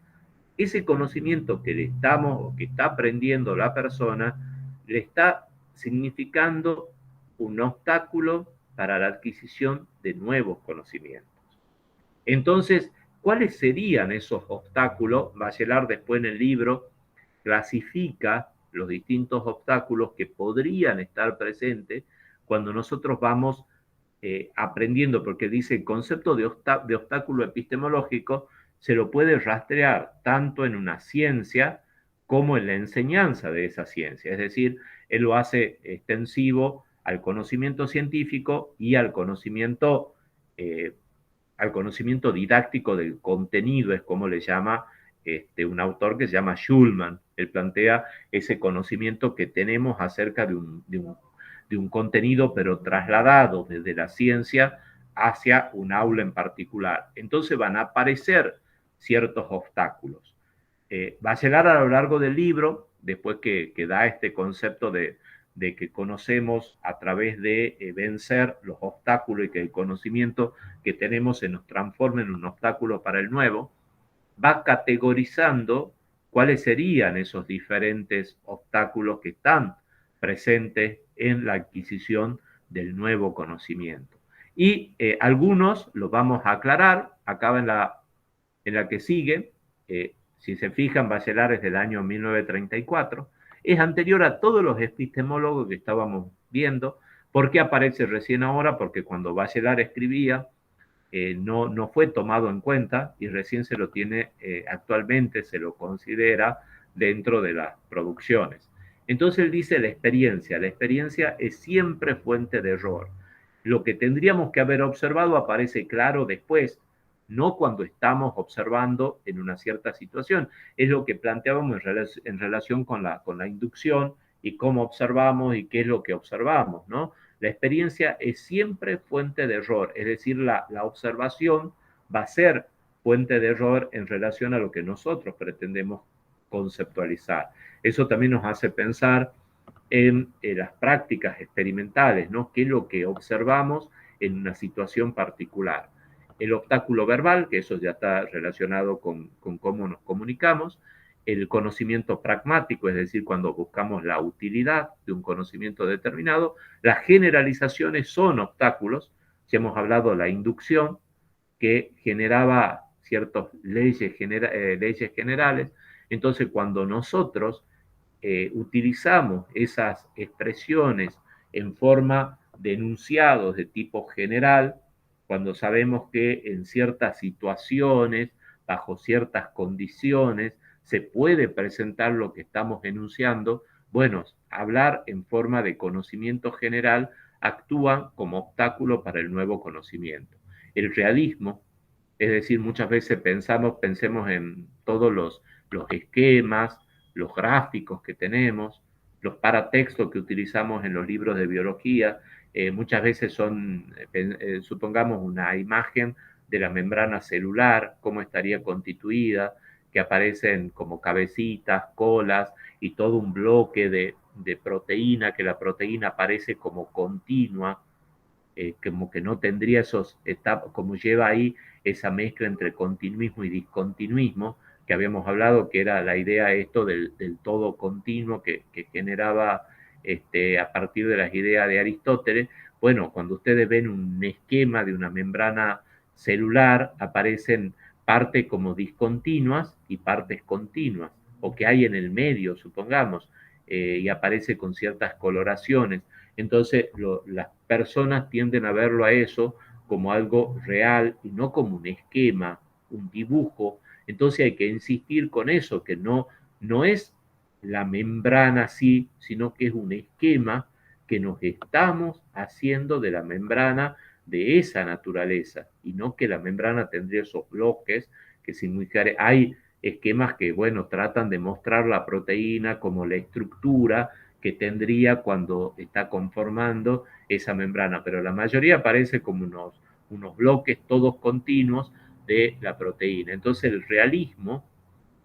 ese conocimiento que le estamos o que está aprendiendo la persona le está significando un obstáculo para la adquisición de nuevos conocimientos. Entonces, ¿cuáles serían esos obstáculos? Bachelard después en el libro clasifica los distintos obstáculos que podrían estar presentes cuando nosotros vamos aprendiendo, porque dice el concepto de obstáculo epistemológico se lo puede rastrear tanto en una ciencia como en la enseñanza de esa ciencia. Es decir, él lo hace extensivo al conocimiento científico y eh, al conocimiento didáctico del contenido, es como le llama un autor que se llama Schulman. Él plantea ese conocimiento que tenemos acerca de un contenido, pero trasladado desde la ciencia hacia un aula en particular. Entonces van a aparecer ciertos obstáculos. Bachelard, a lo largo del libro, después que da este concepto de que conocemos a través de vencer los obstáculos y que el conocimiento que tenemos se nos transforme en un obstáculo para el nuevo, va categorizando cuáles serían esos diferentes obstáculos que están presentes en la adquisición del nuevo conocimiento. Y algunos los vamos a aclarar acá en la que sigue. Si se fijan, Bachelard es del año 1934, es anterior a todos los epistemólogos que estábamos viendo. ¿Por qué aparece recién ahora? Porque cuando Bachelard escribía, no fue tomado en cuenta y recién se lo tiene, actualmente se lo considera dentro de las producciones. Entonces él dice la experiencia es siempre fuente de error. Lo que tendríamos que haber observado aparece claro después, no cuando estamos observando en una cierta situación. Es lo que planteábamos en relación con la inducción y cómo observamos y qué es lo que observamos, ¿no? La experiencia es siempre fuente de error, es decir, la observación va a ser fuente de error en relación a lo que nosotros pretendemos conceptualizar. Eso también nos hace pensar en las prácticas experimentales, ¿no? ¿Qué es lo que observamos en una situación particular? El obstáculo verbal, que eso ya está relacionado con cómo nos comunicamos, el conocimiento pragmático, es decir, cuando buscamos la utilidad de un conocimiento determinado, las generalizaciones son obstáculos. Si hemos hablado de la inducción, que generaba ciertas leyes generales, entonces cuando nosotros utilizamos esas expresiones en forma de enunciados de tipo general, cuando sabemos que en ciertas situaciones, bajo ciertas condiciones, se puede presentar lo que estamos enunciando, bueno, hablar en forma de conocimiento general actúa como obstáculo para el nuevo conocimiento. El realismo, es decir, muchas veces pensemos en todos los esquemas, los gráficos que tenemos, los paratextos que utilizamos en los libros de biología, muchas veces son, supongamos, una imagen de la membrana celular, cómo estaría constituida, que aparecen como cabecitas, colas y todo un bloque de proteína, que la proteína aparece como continua, como que no tendría esos etapas, como lleva ahí esa mezcla entre continuismo y discontinuismo, que habíamos hablado, que era la idea esto del todo continuo que generaba a partir de las ideas de Aristóteles. Bueno, cuando ustedes ven un esquema de una membrana celular, aparecen partes como discontinuas y partes continuas, o que hay en el medio, supongamos, y aparece con ciertas coloraciones. Entonces, las personas tienden a verlo a eso como algo real y no como un esquema, un dibujo. Entonces hay que insistir con eso, que no es la membrana así, sino que es un esquema que nos estamos haciendo de la membrana de esa naturaleza, y no que la membrana tendría esos bloques que significaría. Hay esquemas que, bueno, tratan de mostrar la proteína como la estructura que tendría cuando está conformando esa membrana, pero la mayoría aparece como unos bloques todos continuos de la proteína. Entonces el realismo,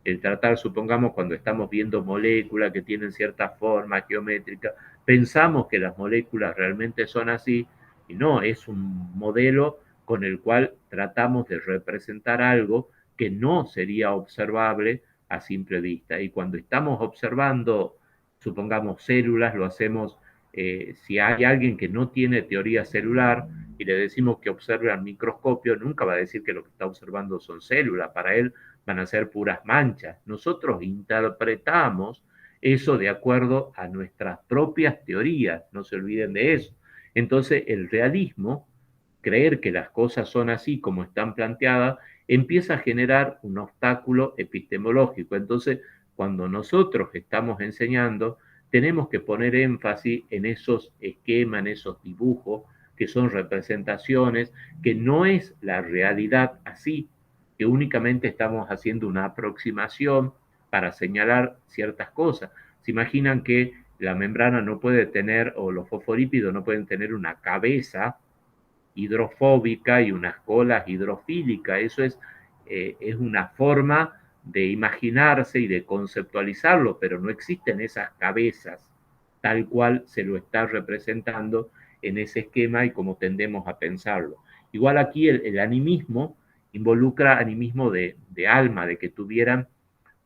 el tratar, supongamos, cuando estamos viendo moléculas que tienen cierta forma geométrica, pensamos que las moléculas realmente son así, y no, es un modelo con el cual tratamos de representar algo que no sería observable a simple vista. Y cuando estamos observando, supongamos, células, lo hacemos, si hay alguien que no tiene teoría celular y le decimos que observe al microscopio, nunca va a decir que lo que está observando son células. Para él van a ser puras manchas. Nosotros interpretamos eso de acuerdo a nuestras propias teorías, no se olviden de eso. Entonces, el realismo, creer que las cosas son así como están planteadas, empieza a generar un obstáculo epistemológico. Entonces, cuando nosotros estamos enseñando, tenemos que poner énfasis en esos esquemas, en esos dibujos, que son representaciones, que no es la realidad así, que únicamente estamos haciendo una aproximación para señalar ciertas cosas. Se imaginan que la membrana no puede tener, o los fosfolípidos no pueden tener una cabeza hidrofóbica y unas colas hidrofílicas. Eso es una forma de imaginarse y de conceptualizarlo, pero no existen esas cabezas tal cual se lo está representando en ese esquema y como tendemos a pensarlo. Igual aquí el animismo involucra animismo de alma, de que tuvieran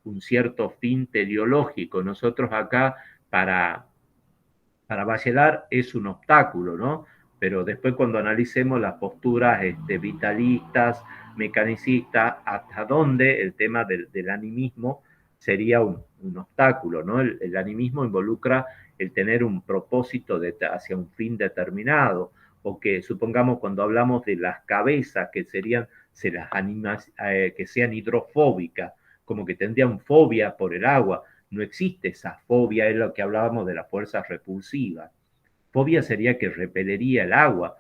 un cierto fin teleológico. Nosotros acá, para Bachelard es un obstáculo, ¿no? Pero después cuando analicemos las posturas vitalistas, mecanicistas, hasta dónde el tema del animismo sería un obstáculo, ¿no? El animismo involucra el tener un propósito hacia un fin determinado, o que supongamos cuando hablamos de las cabezas que serían, que sean hidrofóbicas, como que tendrían fobia por el agua. No existe esa fobia, es lo que hablábamos de las fuerzas repulsivas. Fobia sería que repelería el agua.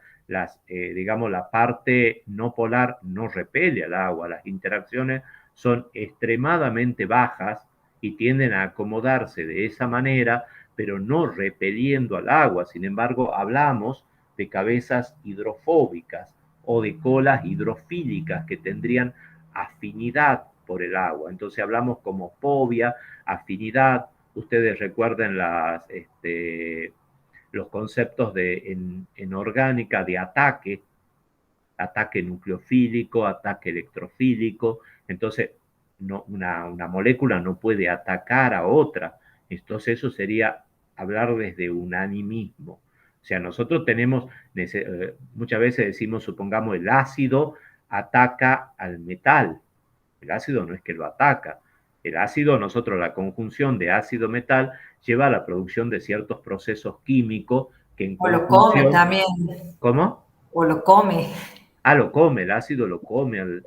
Digamos, la parte no polar no repele al agua. Las interacciones son extremadamente bajas y tienden a acomodarse de esa manera, pero no repeliendo al agua. Sin embargo, hablamos de cabezas hidrofóbicas o de colas hidrofílicas que tendrían afinidad por el agua. Entonces hablamos como fobia, afinidad. Ustedes recuerden los conceptos en orgánica de ataque nucleofílico, ataque electrofílico. Entonces, una molécula no puede atacar a otra. Entonces, eso sería hablar desde un animismo. O sea, nosotros tenemos, muchas veces decimos, supongamos, el ácido ataca al metal. El ácido no es que lo ataca. El ácido, nosotros, la conjunción de ácido-metal lleva a la producción de ciertos procesos químicos que en O lo come también. ¿Cómo? O lo come. Lo come, el ácido lo come al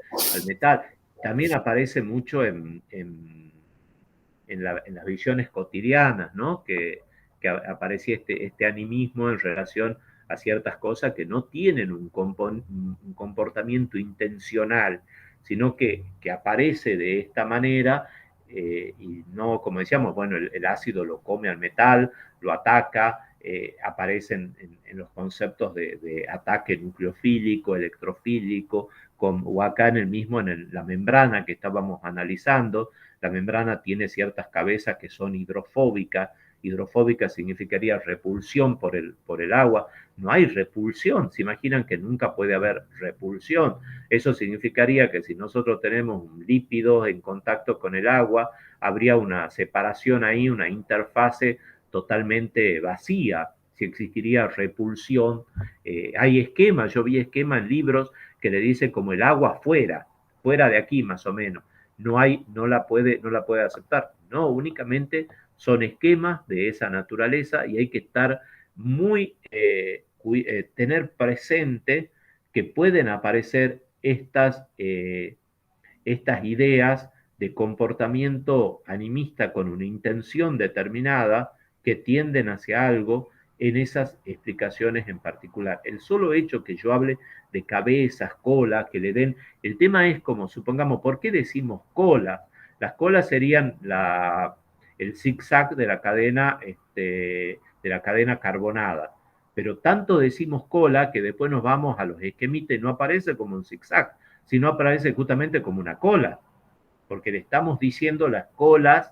metal. También aparece mucho en las visiones cotidianas, ¿no? Que aparece este animismo en relación a ciertas cosas que no tienen un comportamiento intencional, sino que aparece de esta manera y no, como decíamos, bueno, el ácido lo come al metal, lo ataca, aparecen en los conceptos de ataque nucleofílico, electrofílico, o acá en la membrana que estábamos analizando. La membrana tiene ciertas cabezas que son hidrofóbicas. Hidrofóbica significaría repulsión por el agua. No hay repulsión. Se imaginan que nunca puede haber repulsión. Eso significaría que si nosotros tenemos un lípido en contacto con el agua, habría una separación ahí, una interfase totalmente vacía. Si existiría repulsión, hay esquemas, yo vi esquemas en libros que le dicen como el agua fuera de aquí más o menos. No la puede aceptar. No, únicamente son esquemas de esa naturaleza y hay que estar tener presente que pueden aparecer estas ideas de comportamiento animista con una intención determinada que tienden hacia algo en esas explicaciones en particular. El solo hecho que yo hable de cabezas, colas, que le den, el tema es como, supongamos, ¿por qué decimos colas? Las colas serían el zigzag de la cadena carbonada. Pero tanto decimos cola que después nos vamos a los esquemitas y no aparece como un zigzag, sino aparece justamente como una cola, porque le estamos diciendo las colas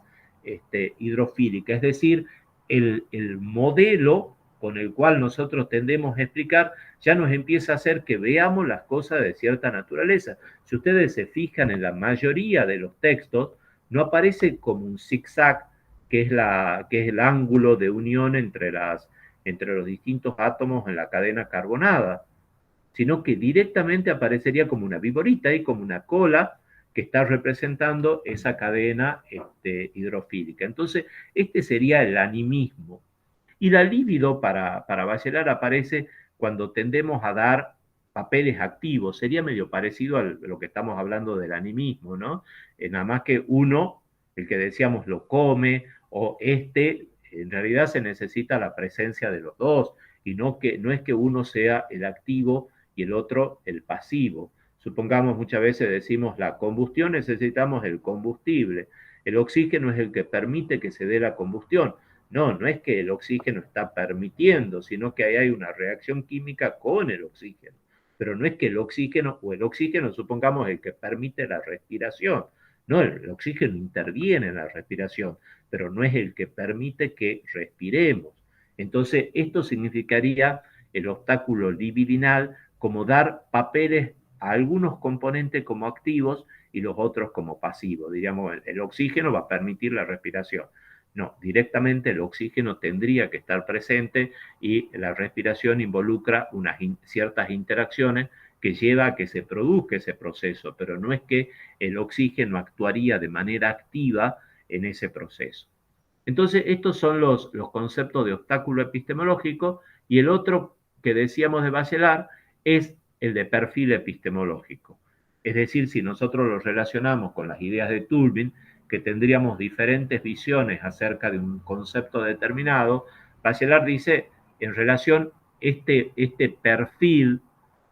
hidrofílicas, es decir, el modelo con el cual nosotros tendemos a explicar ya nos empieza a hacer que veamos las cosas de cierta naturaleza. Si ustedes se fijan en la mayoría de los textos, no aparece como un zigzag, que es el ángulo de unión entre los distintos átomos en la cadena carbonada, sino que directamente aparecería como una viborita y como una cola que está representando esa cadena hidrofílica. Entonces, este sería el animismo. Y la libido para Bachelard aparece cuando tendemos a dar papeles activos. Sería medio parecido a lo que estamos hablando del animismo, ¿no? Nada más que uno, el que decíamos lo come, o en realidad se necesita la presencia de los dos, y no es que uno sea el activo y el otro el pasivo. Supongamos, muchas veces decimos la combustión, necesitamos el combustible. El oxígeno es el que permite que se dé la combustión. No es que el oxígeno está permitiendo, sino que ahí hay una reacción química con el oxígeno. Pero no es que el oxígeno, supongamos, el que permite la respiración. No, el oxígeno interviene en la respiración, pero no es el que permite que respiremos. Entonces, esto significaría el obstáculo libidinal como dar papeles a algunos componentes como activos y los otros como pasivos. Diríamos, el oxígeno va a permitir la respiración. No, directamente el oxígeno tendría que estar presente y la respiración involucra ciertas interacciones que lleva a que se produzca ese proceso, pero no es que el oxígeno actuaría de manera activa en ese proceso. Entonces, estos son los conceptos de obstáculo epistemológico, y el otro que decíamos de Bachelard es el de perfil epistemológico. Es decir, si nosotros lo relacionamos con las ideas de Toulmin, que tendríamos diferentes visiones acerca de un concepto determinado, Bachelard dice, en relación, este perfil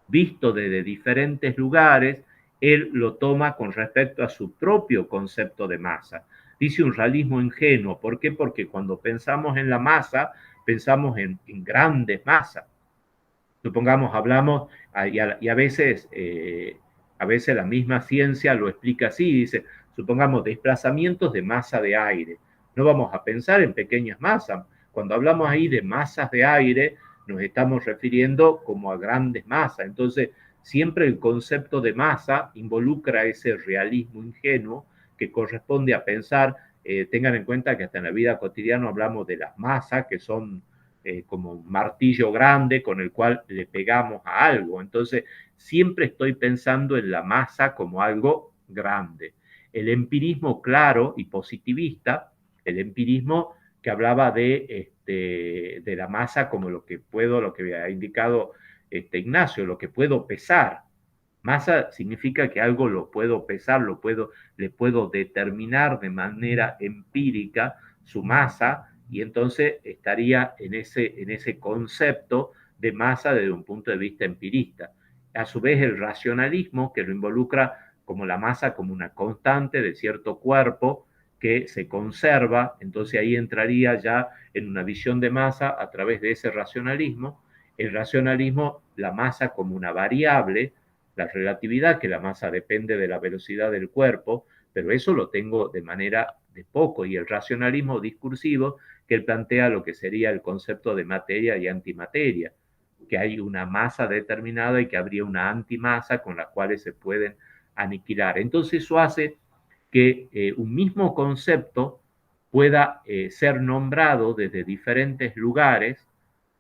visto desde diferentes lugares, él lo toma con respecto a su propio concepto de masa. Dice un realismo ingenuo. ¿Por qué? Porque cuando pensamos en la masa, pensamos en grandes masas. Supongamos, hablamos, y a veces la misma ciencia lo explica así, dice, supongamos desplazamientos de masa de aire. No vamos a pensar en pequeñas masas. Cuando hablamos ahí de masas de aire, nos estamos refiriendo como a grandes masas. Entonces, siempre el concepto de masa involucra ese realismo ingenuo que corresponde a pensar, tengan en cuenta que hasta en la vida cotidiana hablamos de las masas, que son como un martillo grande con el cual le pegamos a algo. Entonces, siempre estoy pensando en la masa como algo grande. El empirismo claro y positivista, el empirismo que hablaba de la masa como lo que ha indicado Ignacio, lo que puedo pesar. Masa significa que algo lo puedo pesar, le puedo determinar de manera empírica su masa, y entonces estaría en ese concepto de masa desde un punto de vista empirista. A su vez, el racionalismo, que lo involucra como la masa como una constante de cierto cuerpo que se conserva, entonces ahí entraría ya en una visión de masa a través de ese racionalismo. El racionalismo, la masa como una variable, la relatividad, que la masa depende de la velocidad del cuerpo, pero eso lo tengo de manera de poco, y el racionalismo discursivo, que él plantea lo que sería el concepto de materia y antimateria, que hay una masa determinada y que habría una antimasa con las cuales se pueden aniquilar. Entonces eso hace que un mismo concepto pueda ser nombrado desde diferentes lugares.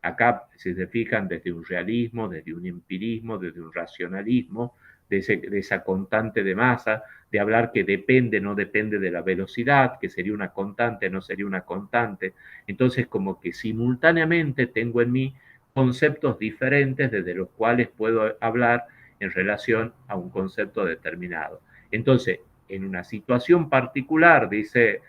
Acá, si se fijan, desde un realismo, desde un empirismo, desde un racionalismo, de esa constante de masa, de hablar que depende, no depende de la velocidad, que sería una constante, no sería una constante. Entonces, como que simultáneamente tengo en mí conceptos diferentes desde los cuales puedo hablar en relación a un concepto determinado. Entonces, en una situación particular, dice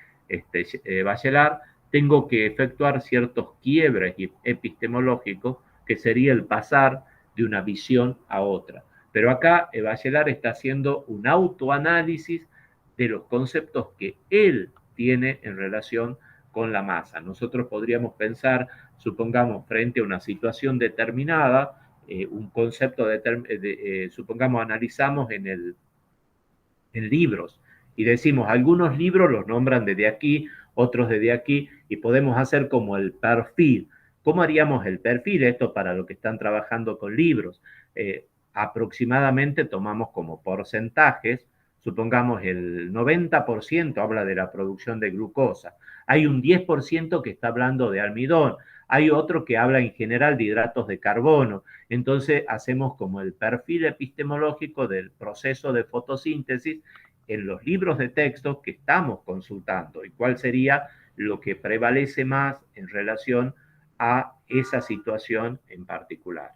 Bachelard, tengo que efectuar ciertos quiebres epistemológicos, que sería el pasar de una visión a otra. Pero acá Bachelard está haciendo un autoanálisis de los conceptos que él tiene en relación con la masa. Nosotros podríamos pensar, supongamos, frente a una situación determinada, un concepto supongamos, analizamos en libros y decimos, algunos libros los nombran desde aquí, otros desde aquí, y podemos hacer como el perfil. ¿Cómo haríamos el perfil? Esto para los que están trabajando con libros. Aproximadamente tomamos como porcentajes, supongamos el 90% habla de la producción de glucosa, hay un 10% que está hablando de almidón, hay otro que habla en general de hidratos de carbono. Entonces hacemos como el perfil epistemológico del proceso de fotosíntesis en los libros de texto que estamos consultando, y cuál sería lo que prevalece más en relación a esa situación en particular.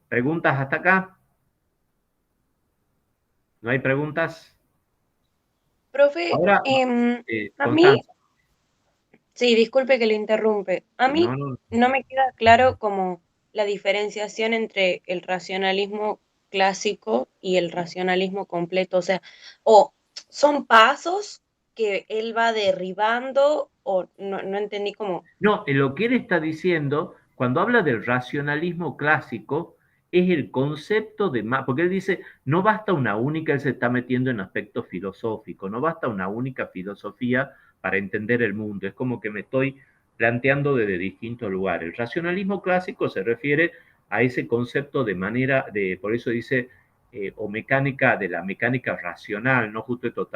¿Preguntas hasta acá? ¿No hay preguntas? Profe, Ahora, a mí, Constanza. sí, disculpe que le interrumpe. A mí No, no. no me queda claro como la diferenciación entre el racionalismo clásico y el racionalismo completo. O sea, o son pasos que él va derribando, o no entendí cómo. No, lo que él está diciendo, cuando habla del racionalismo clásico, es el concepto de más, porque él dice, no basta una única, él se está metiendo en aspectos filosóficos, no basta una única filosofía para entender el mundo, es como que me estoy planteando desde distintos lugares. El racionalismo clásico se refiere a ese concepto de manera, por eso dice, o mecánica de la mecánica racional, ¿no? Justo esto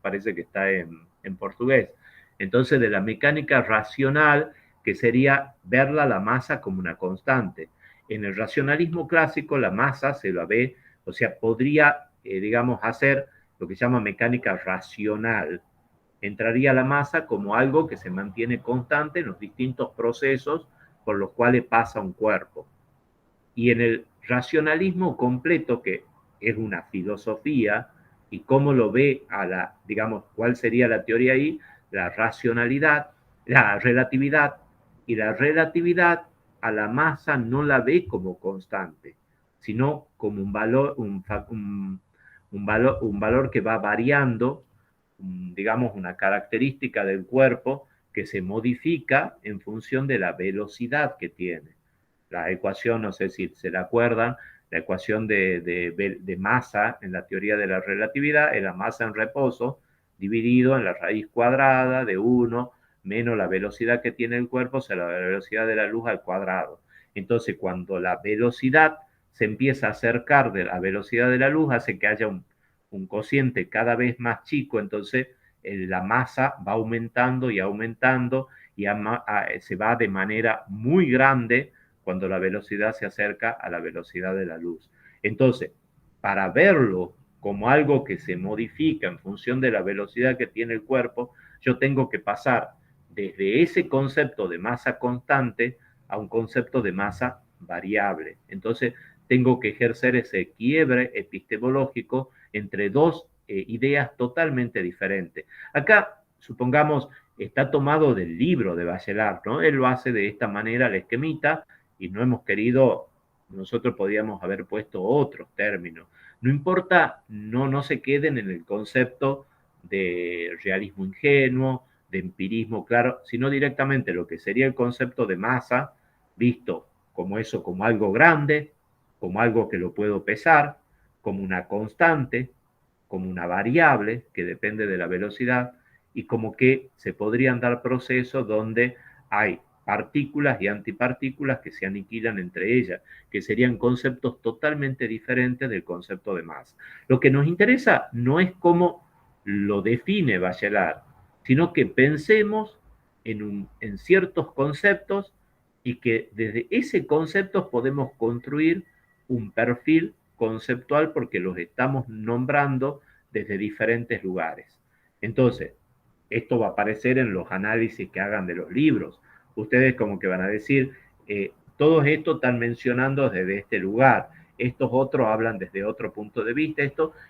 parece que está en portugués. Entonces, de la mecánica racional, que sería verla la masa como una constante. En el racionalismo clásico, la masa se la ve, o sea, podría, digamos, hacer lo que se llama mecánica racional. Entraría la masa como algo que se mantiene constante en los distintos procesos por los cuales pasa un cuerpo. Y en el racionalismo completo, que es una filosofía, y cómo lo ve digamos, cuál sería la teoría ahí, la racionalidad, la relatividad, y la relatividad a la masa no la ve como constante, sino como un valor, un valor que va variando, digamos, una característica del cuerpo que se modifica en función de la velocidad que tiene. La ecuación, no sé si se la acuerdan, la ecuación de masa en la teoría de la relatividad es la masa en reposo dividido en la raíz cuadrada de 1 menos la velocidad que tiene el cuerpo, o sea, la velocidad de la luz al cuadrado. Entonces, cuando la velocidad se empieza a acercar de la velocidad de la luz, hace que haya un cociente cada vez más chico, entonces la masa va aumentando y aumentando y se va de manera muy grande cuando la velocidad se acerca a la velocidad de la luz. Entonces, para verlo como algo que se modifica en función de la velocidad que tiene el cuerpo, yo tengo que pasar desde ese concepto de masa constante a un concepto de masa variable. Entonces, tengo que ejercer ese quiebre epistemológico entre dos ideas totalmente diferentes. Acá, supongamos, está tomado del libro de Bachelard, ¿no? Él lo hace de esta manera, el esquemita, y no hemos querido, nosotros podíamos haber puesto otros términos. No importa, no se queden en el concepto de realismo ingenuo, de empirismo claro, sino directamente lo que sería el concepto de masa, visto como eso, como algo grande, como algo que lo puedo pesar, como una constante, como una variable que depende de la velocidad, y como que se podrían dar procesos donde hay partículas y antipartículas que se aniquilan entre ellas, que serían conceptos totalmente diferentes del concepto de masa. Lo que nos interesa no es cómo lo define Bachelard, sino que pensemos en ciertos conceptos y que desde ese concepto podemos construir un perfil conceptual porque los estamos nombrando desde diferentes lugares. Entonces, esto va a aparecer en los análisis que hagan de los libros. Ustedes como que van a decir, todos estos están mencionando desde este lugar, estos otros hablan desde otro punto de vista,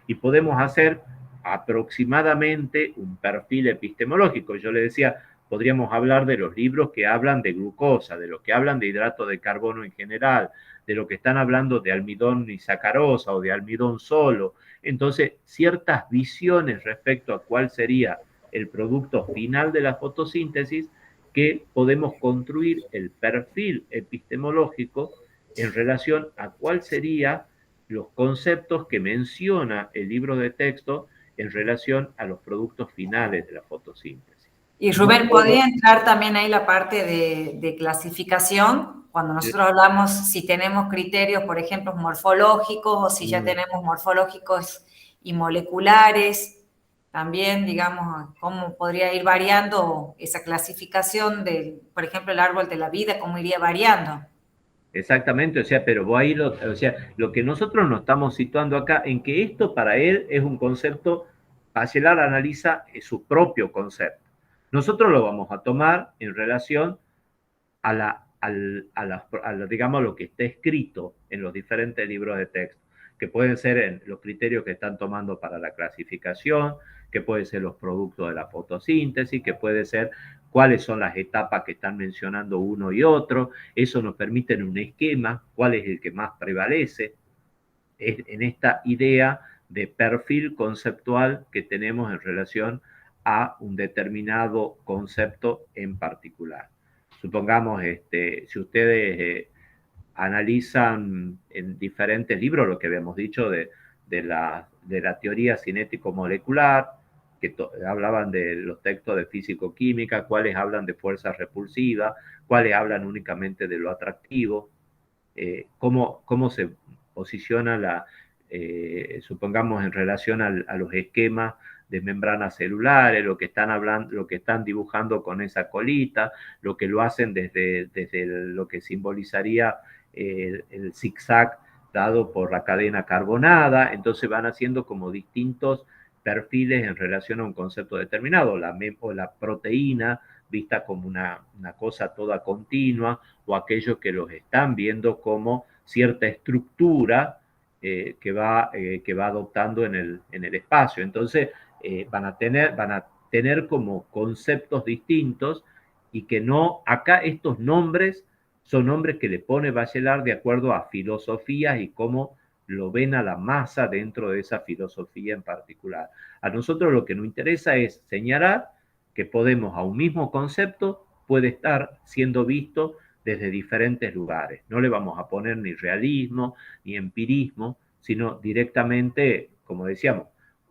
y podemos hacer aproximadamente un perfil epistemológico. Yo le decía, podríamos hablar de los libros que hablan de glucosa, de los que hablan de hidrato de carbono en general, de lo que están hablando de almidón y sacarosa o de almidón solo. Entonces, ciertas visiones respecto a cuál sería el producto final de la fotosíntesis, que podemos construir el perfil epistemológico en relación a cuál serían los conceptos que menciona el libro de texto en relación a los productos finales de la fotosíntesis. Y Rubén, ¿podría entrar también ahí la parte de clasificación? Cuando nosotros hablamos si tenemos criterios, por ejemplo, morfológicos, o si ya tenemos morfológicos y moleculares, también, digamos, cómo podría ir variando esa clasificación de, por ejemplo, el árbol de la vida, cómo iría variando. Exactamente, o sea, pero ahí o sea, lo que nosotros nos estamos situando acá, en que esto para él es un concepto, Bachelard analiza su propio concepto. Nosotros lo vamos a tomar en relación digamos, lo que está escrito en los diferentes libros de texto, que pueden ser en los criterios que están tomando para la clasificación, que pueden ser los productos de la fotosíntesis, que puede ser cuáles son las etapas que están mencionando uno y otro. Eso nos permite en un esquema cuál es el que más prevalece en esta idea de perfil conceptual que tenemos en relación a un determinado concepto en particular. Supongamos, si ustedes analizan en diferentes libros lo que habíamos dicho de la teoría cinético-molecular, que hablaban de los textos de físico-química, cuáles hablan de fuerzas repulsivas, cuáles hablan únicamente de lo atractivo, cómo se posiciona supongamos en relación a los esquemas de membranas celulares, lo que están hablando, lo que están dibujando con esa colita, lo que lo hacen desde lo que simbolizaría el zigzag dado por la cadena carbonada. Entonces van haciendo como distintos perfiles en relación a un concepto determinado, o la proteína vista como una cosa toda continua, o aquellos que los están viendo como cierta estructura que va adoptando en el espacio. Entonces van a tener como conceptos distintos, y que no, acá estos nombres son nombres que le pone Bachelard de acuerdo a filosofías y cómo lo ven a la masa dentro de esa filosofía en particular. A nosotros lo que nos interesa es señalar que podemos, a un mismo concepto, puede estar siendo visto desde diferentes lugares. No le vamos a poner ni realismo, ni empirismo, sino directamente, como decíamos,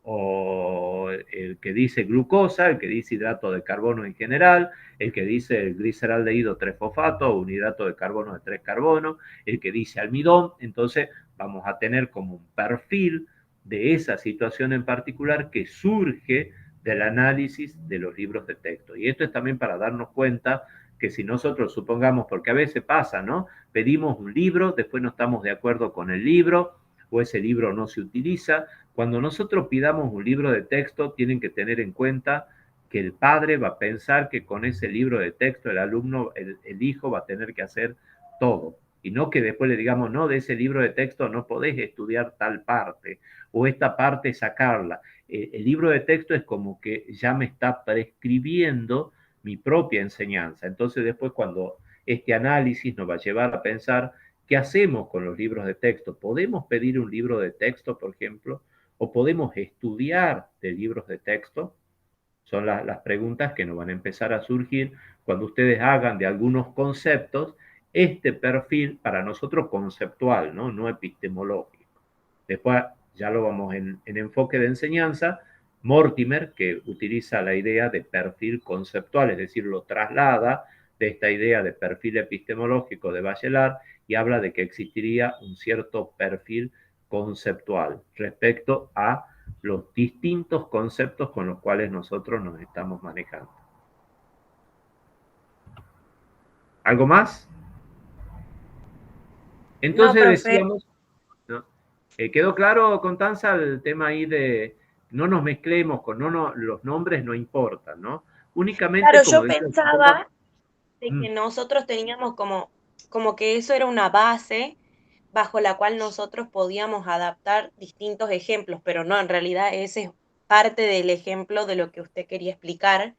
o el que dice glucosa, el que dice hidrato de carbono en general, el que dice el gliceraldehído 3-fosfato o un hidrato de carbono de 3 carbono, el que dice almidón. Entonces vamos a tener como un perfil de esa situación en particular que surge del análisis de los libros de texto. Y esto es también para darnos cuenta que si nosotros supongamos, porque a veces pasa, ¿no? Pedimos un libro, después no estamos de acuerdo con el libro, o ese libro no se utiliza. Cuando nosotros pidamos un libro de texto, tienen que tener en cuenta que el padre va a pensar que con ese libro de texto el alumno, el hijo va a tener que hacer todo. Y no que después le digamos, no, de ese libro de texto no podés estudiar tal parte, o esta parte sacarla. El libro de texto es como que ya me está prescribiendo mi propia enseñanza. Entonces después, cuando este análisis nos va a llevar a pensar qué hacemos con los libros de texto. ¿Podemos pedir un libro de texto, por ejemplo? ¿O podemos estudiar de libros de texto? Son las preguntas que nos van a empezar a surgir cuando ustedes hagan de algunos conceptos este perfil para nosotros conceptual, no epistemológico. Después ya lo vamos en enfoque de enseñanza. Mortimer, que utiliza la idea de perfil conceptual, es decir, lo traslada de esta idea de perfil epistemológico de Bachelard y habla de que existiría un cierto perfil conceptual respecto a los distintos conceptos con los cuales nosotros nos estamos manejando. ¿Algo más? Entonces No, decíamos, ¿no? ¿Quedó claro, Constanza, el tema ahí de no nos mezclemos con los nombres no importan, ¿no? Únicamente, claro, como yo dice, pensaba de que nosotros teníamos como que eso era una base bajo la cual nosotros podíamos adaptar distintos ejemplos, pero no, en realidad ese es parte del ejemplo de lo que usted quería explicar,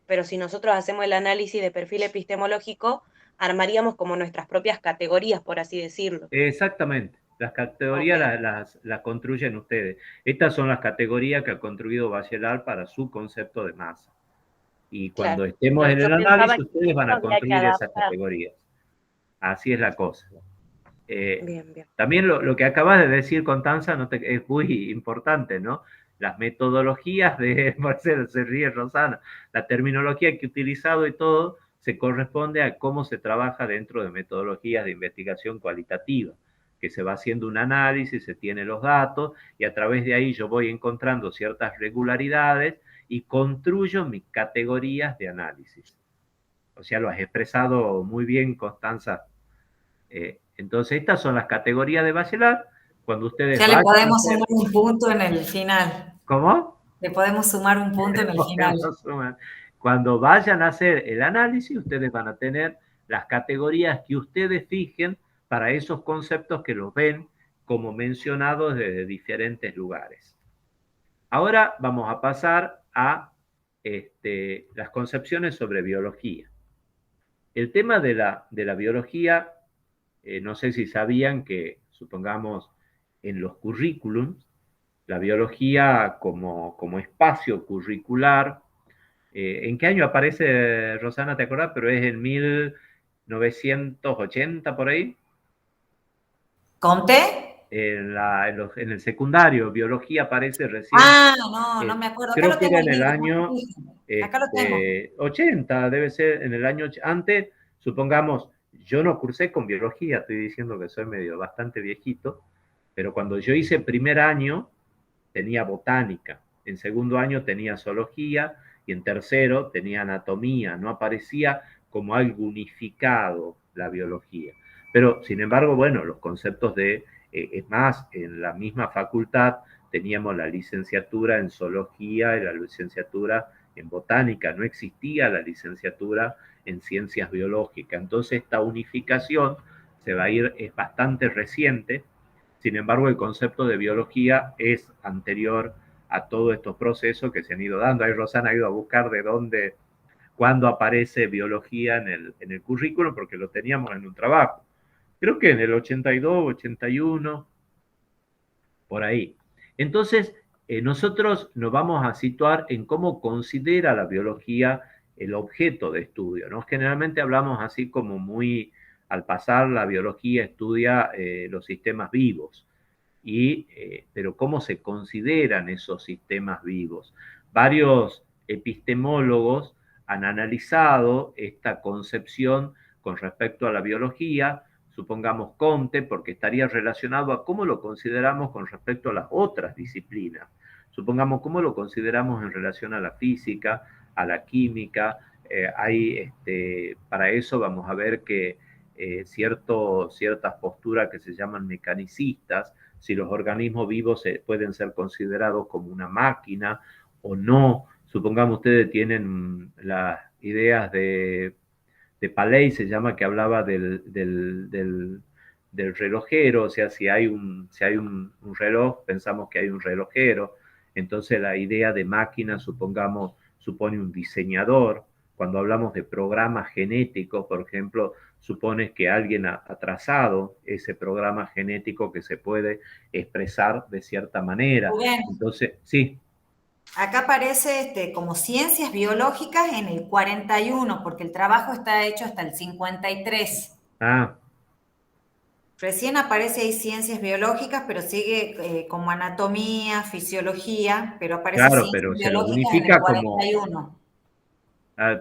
pero si nosotros hacemos el análisis de perfil epistemológico, armaríamos como nuestras propias categorías, por así decirlo. Exactamente. Las categorías Okay. las construyen ustedes. Estas son las categorías que ha construido Bachelard para su concepto de masa. Y cuando Claro, estemos pero en el yo pensaba análisis, que ustedes van eso a había que construir esas adaptar. categorías. Así es la cosa. Bien, bien. También lo que acabas de decir, Constanza, es muy importante, ¿no? Las metodologías de Marcelo, se ríe Rosana, la terminología que he utilizado y todo se corresponde a cómo se trabaja dentro de metodologías de investigación cualitativa, que se va haciendo un análisis, se tienen los datos y a través de ahí yo voy encontrando ciertas regularidades y construyo mis categorías de análisis. O sea, lo has expresado muy bien, Constanza. Entonces, estas son las categorías de Bachelard. Cuando ustedes Ya le vayan a podemos hacer... sumar un punto en el final. ¿Cómo? Le podemos sumar un punto en el final. Cuando vayan a hacer el análisis, ustedes van a tener las categorías que ustedes fijen para esos conceptos que los ven como mencionados desde diferentes lugares. Ahora vamos a pasar a las concepciones sobre biología. El tema de la biología, no sé si sabían que, supongamos, en los currículums, la biología como espacio curricular, ¿en qué año aparece, Rosana, te acordás? Pero es en 1980 por ahí. ¿Conté? En el secundario, biología aparece recién. Ah, no me acuerdo. Acá Creo lo que tengo era el en el libro. año Acá lo tengo. 80, debe ser en el año antes, supongamos, yo no cursé con biología, estoy diciendo que soy medio bastante viejito, Pero cuando yo hice primer año, tenía botánica, en segundo año tenía zoología y en tercero tenía anatomía. No aparecía como algo unificado la biología. Pero, sin embargo, bueno, los conceptos es más, en la misma facultad teníamos la licenciatura en zoología y la licenciatura en botánica. No existía la licenciatura en ciencias biológicas. Entonces, esta unificación se va a ir, es bastante reciente. Sin embargo, el concepto de biología es anterior a todos estos procesos que se han ido dando. Ahí Rosana ha ido a buscar de dónde, cuándo aparece biología en el currículo, porque lo teníamos en un trabajo. Creo que en el 82, 81, por ahí. Entonces, nosotros nos vamos a situar en cómo considera la biología el objeto de estudio, ¿no? Generalmente hablamos así como muy, al pasar, la biología estudia los sistemas vivos, pero ¿cómo se consideran esos sistemas vivos? Varios epistemólogos han analizado esta concepción con respecto a la biología, supongamos Comte, porque estaría relacionado a cómo lo consideramos con respecto a las otras disciplinas. Supongamos cómo lo consideramos en relación a la física, a la química. Para eso vamos a ver que ciertas posturas que se llaman mecanicistas, si los organismos vivos pueden ser considerados como una máquina o no. Supongamos ustedes tienen las ideas de Paley, se llama, que hablaba del relojero, o sea, si hay un reloj, pensamos que hay un relojero. Entonces la idea de máquina, supongamos, supone un diseñador. Cuando hablamos de programas genéticos, por ejemplo, supone que alguien ha trazado ese programa genético que se puede expresar de cierta manera. Bien. Entonces, sí. Acá aparece como ciencias biológicas en el 41, porque el trabajo está hecho hasta el 53. Ah. Recién aparece ahí ciencias biológicas, pero sigue como anatomía, fisiología, pero aparece Claro, ciencias pero se lo biológicas en el unifica como... 41.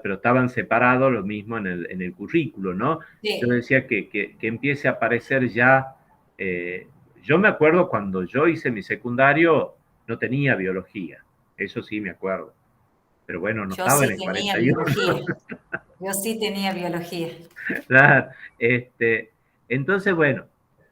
Pero estaban separados, lo mismo en el currículo, ¿no? Sí. Yo decía que empiece a aparecer ya... yo me acuerdo cuando yo hice mi secundario, no tenía biología, eso sí me acuerdo. Pero bueno, no Yo estaba en sí el tenía 41. biología. Yo sí tenía biología. Claro, entonces, bueno,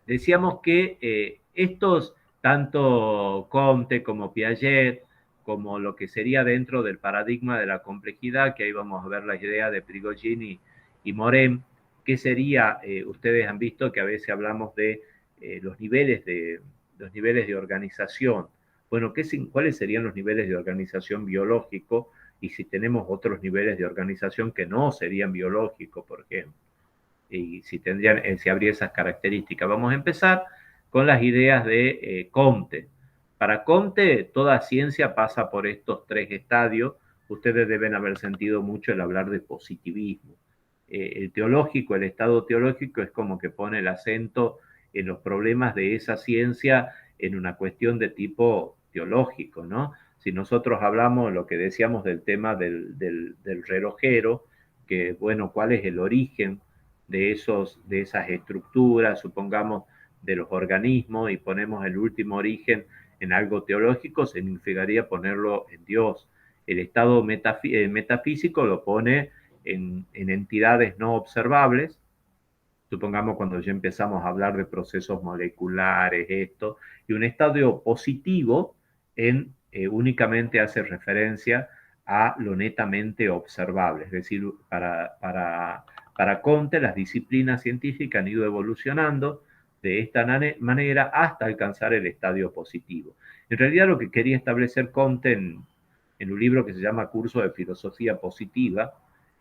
decíamos que estos, tanto Comte como Piaget, como lo que sería dentro del paradigma de la complejidad, que ahí vamos a ver la idea de Prigogine y Morin, que sería, ustedes han visto que a veces hablamos de los niveles de organización. Bueno, ¿cuáles serían los niveles de organización biológico? Y si tenemos otros niveles de organización que no serían biológicos, por ejemplo, y si habría esas características. Vamos a empezar con las ideas de Comte. Para Comte, toda ciencia pasa por estos tres estadios. Ustedes deben haber sentido mucho el hablar de positivismo. El teológico, el estado teológico, es como que pone el acento en los problemas de esa ciencia en una cuestión de tipo teológico, ¿no? Si nosotros hablamos, lo que decíamos del tema del relojero, que, bueno, ¿cuál es el origen de esas estructuras, supongamos, de los organismos, y ponemos el último origen en algo teológico, significaría ponerlo en Dios? El estado metafísico lo pone en entidades no observables. Supongamos cuando ya empezamos a hablar de procesos moleculares, esto, y un estadio positivo únicamente hace referencia a lo netamente observable. Es decir, para Comte, las disciplinas científicas han ido evolucionando de esta manera hasta alcanzar el estadio positivo. En realidad, lo que quería establecer Comte en un libro que se llama Curso de Filosofía Positiva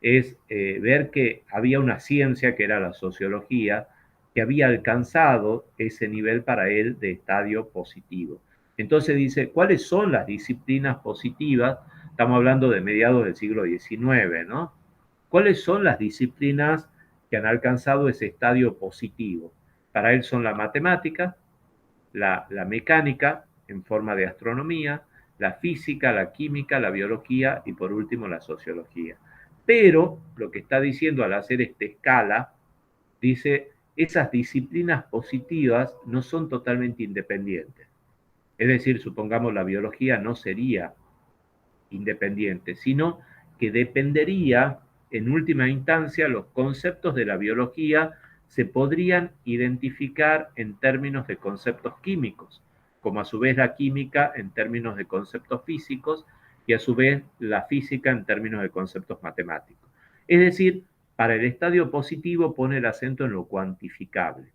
es ver que había una ciencia, que era la sociología, que había alcanzado ese nivel para él de estadio positivo. Entonces dice, ¿cuáles son las disciplinas positivas? Estamos hablando de mediados del siglo XIX, ¿no? ¿Cuáles son las disciplinas que han alcanzado ese estadio positivo? Para él son la matemática, la mecánica en forma de astronomía, la física, la química, la biología y por último la sociología. Pero lo que está diciendo al hacer esta escala, dice, esas disciplinas positivas no son totalmente independientes. Es decir, supongamos la biología no sería independiente, sino que dependería, en última instancia, los conceptos de la biología se podrían identificar en términos de conceptos químicos, como a su vez la química en términos de conceptos físicos y a su vez la física en términos de conceptos matemáticos. Es decir, para el estadio positivo pone el acento en lo cuantificable.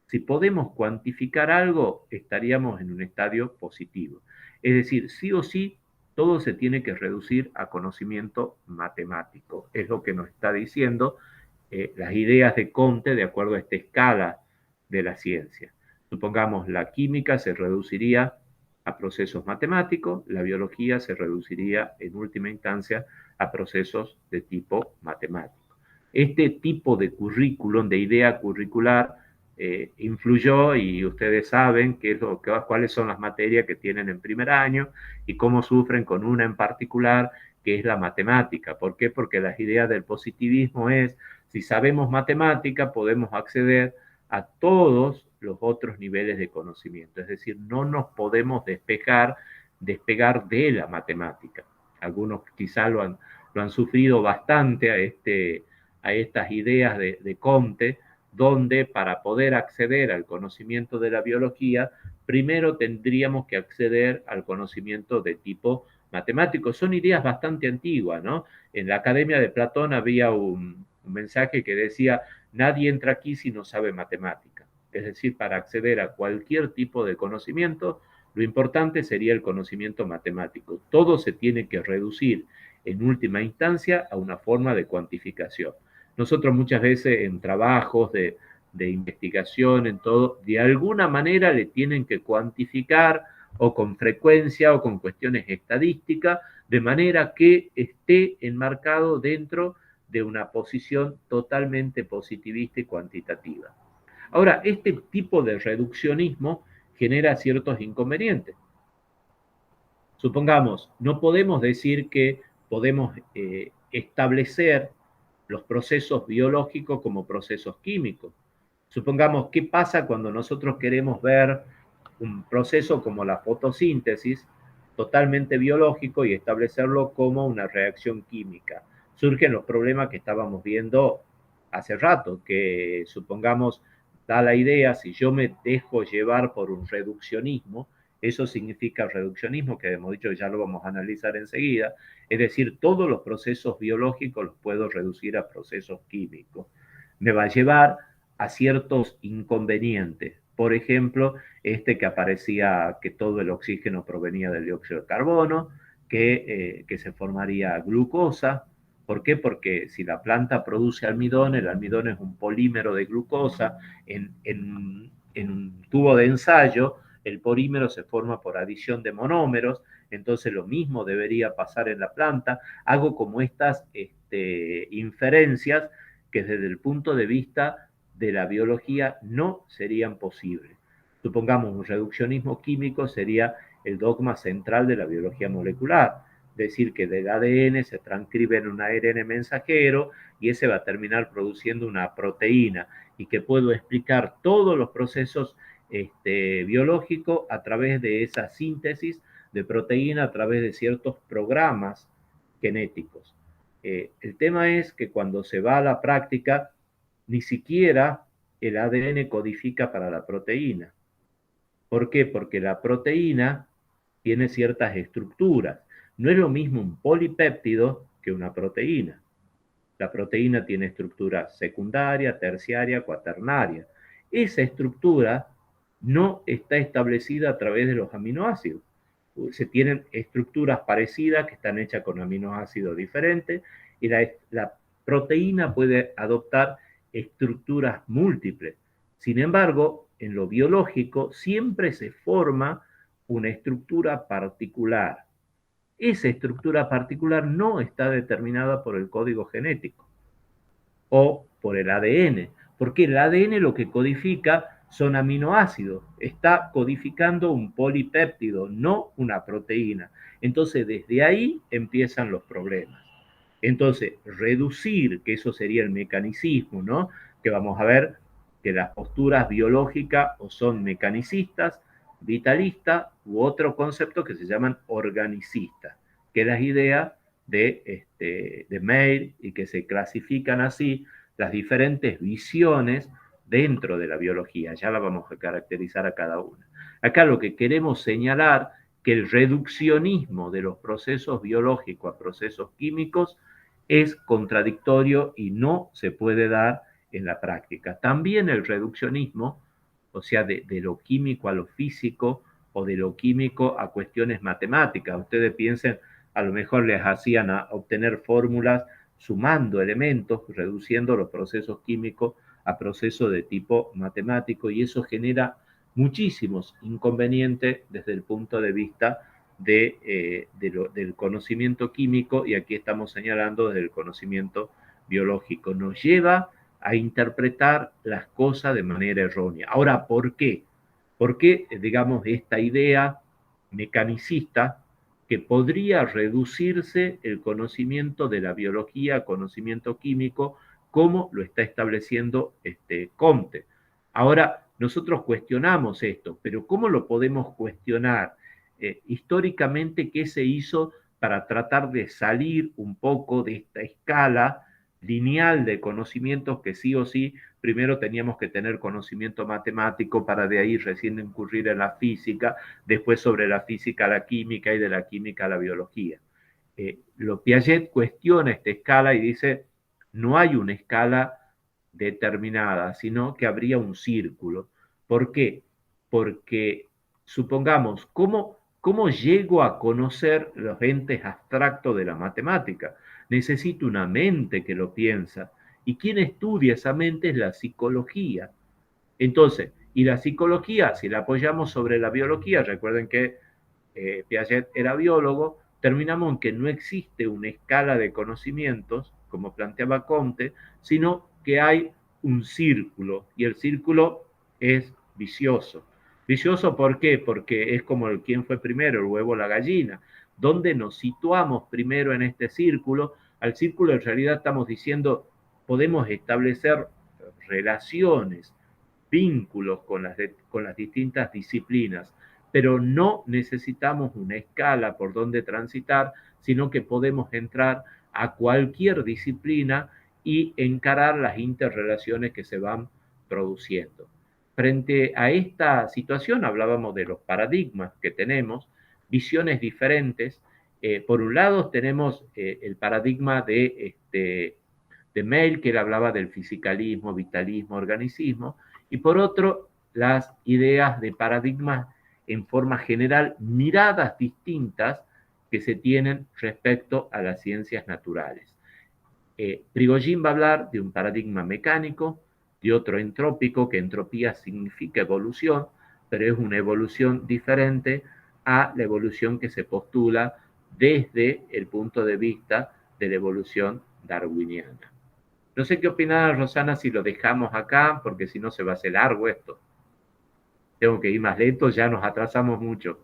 Si podemos cuantificar algo, estaríamos en un estadio positivo. Es decir, sí o sí, todo se tiene que reducir a conocimiento matemático. Es lo que nos está diciendo las ideas de Comte de acuerdo a esta escala de la ciencia. Supongamos, la química se reduciría a procesos matemáticos, la biología se reduciría en última instancia a procesos de tipo matemático. Este tipo de currículum, de idea curricular, influyó, y ustedes saben cuáles son las materias que tienen en primer año y cómo sufren con una en particular, que es la matemática. ¿Por qué? Porque las ideas del positivismo es, si sabemos matemática, podemos acceder a todos los otros niveles de conocimiento. Es decir, no nos podemos despegar de la matemática. Algunos quizá lo han sufrido bastante a estas ideas de Comte, donde para poder acceder al conocimiento de la biología, primero tendríamos que acceder al conocimiento de tipo matemático. Son ideas bastante antiguas, ¿no? En la Academia de Platón había un mensaje que decía, nadie entra aquí si no sabe matemática. Es decir, para acceder a cualquier tipo de conocimiento, lo importante sería el conocimiento matemático. Todo se tiene que reducir en última instancia a una forma de cuantificación. Nosotros muchas veces en trabajos de investigación, en todo, de alguna manera le tienen que cuantificar o con frecuencia o con cuestiones estadísticas, de manera que esté enmarcado dentro de una posición totalmente positivista y cuantitativa. Ahora, este tipo de reduccionismo genera ciertos inconvenientes. Supongamos, no podemos decir que podemos establecer los procesos biológicos como procesos químicos. Supongamos, ¿qué pasa cuando nosotros queremos ver un proceso como la fotosíntesis, totalmente biológico, y establecerlo como una reacción química? Surgen los problemas que estábamos viendo hace rato, que supongamos, da la idea, si yo me dejo llevar por un reduccionismo, eso significa reduccionismo, que hemos dicho, ya lo vamos a analizar enseguida, es decir, todos los procesos biológicos los puedo reducir a procesos químicos. Me va a llevar a ciertos inconvenientes. Por ejemplo, que aparecía que todo el oxígeno provenía del dióxido de carbono, que se formaría glucosa. ¿Por qué? Porque si la planta produce almidón, el almidón es un polímero de glucosa. En un tubo de ensayo, el polímero se forma por adición de monómeros, entonces lo mismo debería pasar en la planta. Hago como estas inferencias que desde el punto de vista de la biología no serían posibles. Supongamos, un reduccionismo químico sería el dogma central de la biología molecular, decir que del ADN se transcribe en un ARN mensajero y ese va a terminar produciendo una proteína, y que puedo explicar todos los procesos biológicos a través de esa síntesis de proteína, a través de ciertos programas genéticos. El tema es que cuando se va a la práctica, ni siquiera el ADN codifica para la proteína. ¿Por qué? Porque la proteína tiene ciertas estructuras. No es lo mismo un polipéptido que una proteína. La proteína tiene estructura secundaria, terciaria, cuaternaria. Esa estructura no está establecida a través de los aminoácidos. Se tienen estructuras parecidas que están hechas con aminoácidos diferentes, y la proteína puede adoptar estructuras múltiples. Sin embargo, en lo biológico siempre se forma una estructura particular. Esa estructura particular no está determinada por el código genético o por el ADN, porque el ADN lo que codifica son aminoácidos, está codificando un polipéptido, no una proteína. Entonces, desde ahí empiezan los problemas. Entonces, reducir, que eso sería el mecanicismo, ¿no? Que vamos a ver que las posturas biológicas o son mecanicistas, vitalistas, u otro concepto que se llaman organicistas, que es la idea de Mayr, y que se clasifican así las diferentes visiones dentro de la biología. Ya la vamos a caracterizar a cada una. Acá lo que queremos señalar que el reduccionismo de los procesos biológicos a procesos químicos es contradictorio y no se puede dar en la práctica. También el reduccionismo, o sea, de lo químico a lo físico o de lo químico a cuestiones matemáticas. Ustedes piensen, a lo mejor les hacían a obtener fórmulas sumando elementos, reduciendo los procesos químicos a procesos de tipo matemático, y eso genera muchísimos inconvenientes desde el punto de vista del conocimiento químico, y aquí estamos señalando desde el conocimiento biológico. Nos lleva a interpretar las cosas de manera errónea. Ahora, ¿por qué? ¿Por qué, digamos, esta idea mecanicista que podría reducirse el conocimiento de la biología a conocimiento químico, como lo está estableciendo Comte? Ahora, nosotros cuestionamos esto, pero ¿cómo lo podemos cuestionar? Históricamente, ¿qué se hizo para tratar de salir un poco de esta escala lineal de conocimientos que sí o sí primero teníamos que tener conocimiento matemático para de ahí recién incurrir en la física, después sobre la física a la química y de la química a la biología? Piaget cuestiona esta escala y dice, no hay una escala determinada, sino que habría un círculo. ¿Por qué? Porque, supongamos, ¿cómo llego a conocer los entes abstractos de la matemática? Necesito una mente que lo piensa. ¿Y quien estudia esa mente? Es la psicología. Entonces, y la psicología, si la apoyamos sobre la biología, recuerden que Piaget era biólogo, terminamos en que no existe una escala de conocimientos, como planteaba Comte, sino que hay un círculo, y el círculo es vicioso. ¿Vicioso por qué? Porque es como el quién fue primero, el huevo o la gallina. ¿Dónde nos situamos primero en este círculo? Al círculo en realidad estamos diciendo, podemos establecer relaciones, vínculos con las distintas disciplinas, pero no necesitamos una escala por donde transitar, sino que podemos entrar a cualquier disciplina y encarar las interrelaciones que se van produciendo. Frente a esta situación, hablábamos de los paradigmas que tenemos, visiones diferentes. Por un lado tenemos el paradigma de Mayr, que él hablaba del fisicalismo, vitalismo, organicismo, y por otro, las ideas de paradigmas en forma general, miradas distintas que se tienen respecto a las ciencias naturales. Prigogine va a hablar de un paradigma mecánico, de otro entrópico, que entropía significa evolución, pero es una evolución diferente a la evolución que se postula desde el punto de vista de la evolución darwiniana. No sé qué opinás, Rosana, si lo dejamos acá, porque si no se va a hacer largo esto. Tengo que ir más lento, ya nos atrasamos mucho.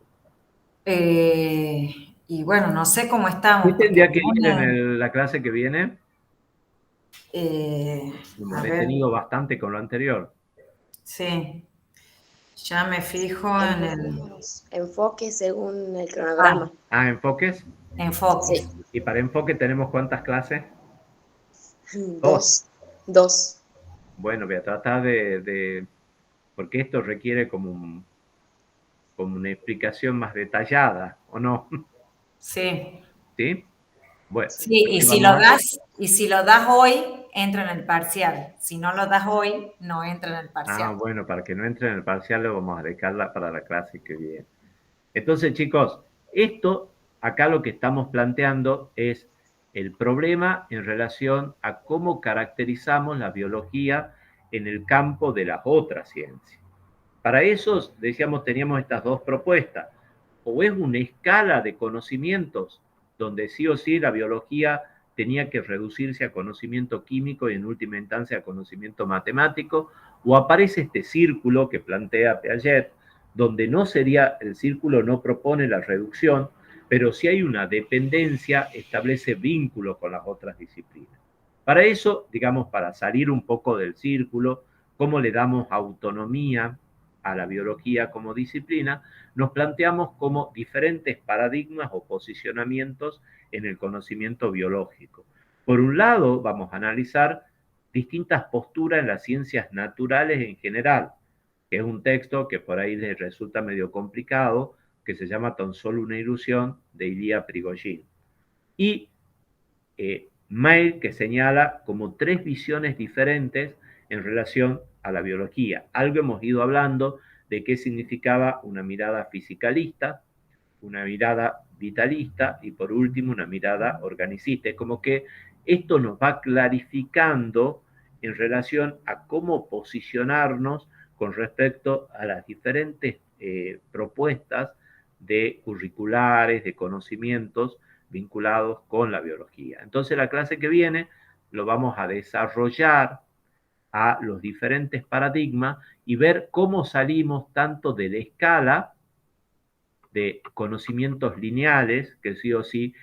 Y bueno, no sé cómo estamos. ¿Viste el día que viene en la clase que viene? Hemos detenido bastante con lo anterior. Sí, ya me fijo en el... Enfoque según el cronograma. ¿Enfoques? Enfoque. Sí. ¿Y para enfoque tenemos cuántas clases? Dos. Bueno, voy a tratar porque esto requiere como una explicación más detallada, ¿o no? Sí. ¿Sí? Bueno. Sí, y si lo das hoy, entra en el parcial. Si no lo das hoy, no entra en el parcial. Bueno, para que no entre en el parcial lo vamos a dejarla para la clase que viene. Entonces, chicos, esto acá lo que estamos planteando es el problema en relación a cómo caracterizamos la biología en el campo de las otras ciencias. Para eso, decíamos, teníamos estas dos propuestas. O es una escala de conocimientos donde sí o sí la biología tenía que reducirse a conocimiento químico y en última instancia a conocimiento matemático, o aparece este círculo que plantea Piaget, donde no sería, el círculo no propone la reducción, pero si hay una dependencia, establece vínculos con las otras disciplinas. Para eso, digamos, para salir un poco del círculo, cómo le damos autonomía a la biología como disciplina, nos planteamos como diferentes paradigmas o posicionamientos en el conocimiento biológico. Por un lado, vamos a analizar distintas posturas en las ciencias naturales en general, que es un texto que por ahí les resulta medio complicado, que se llama Tan solo una ilusión, de Ilya Prigogine. Y Mayr, que señala como 3 visiones diferentes en relación a la biología. Algo hemos ido hablando de qué significaba una mirada fisicalista, una mirada vitalista y por último una mirada organicista. Es como que esto nos va clarificando en relación a cómo posicionarnos con respecto a las diferentes propuestas de curriculares, de conocimientos vinculados con la biología. Entonces la clase que viene lo vamos a desarrollar a los diferentes paradigmas y ver cómo salimos tanto de la escala de conocimientos lineales, que sí o sí,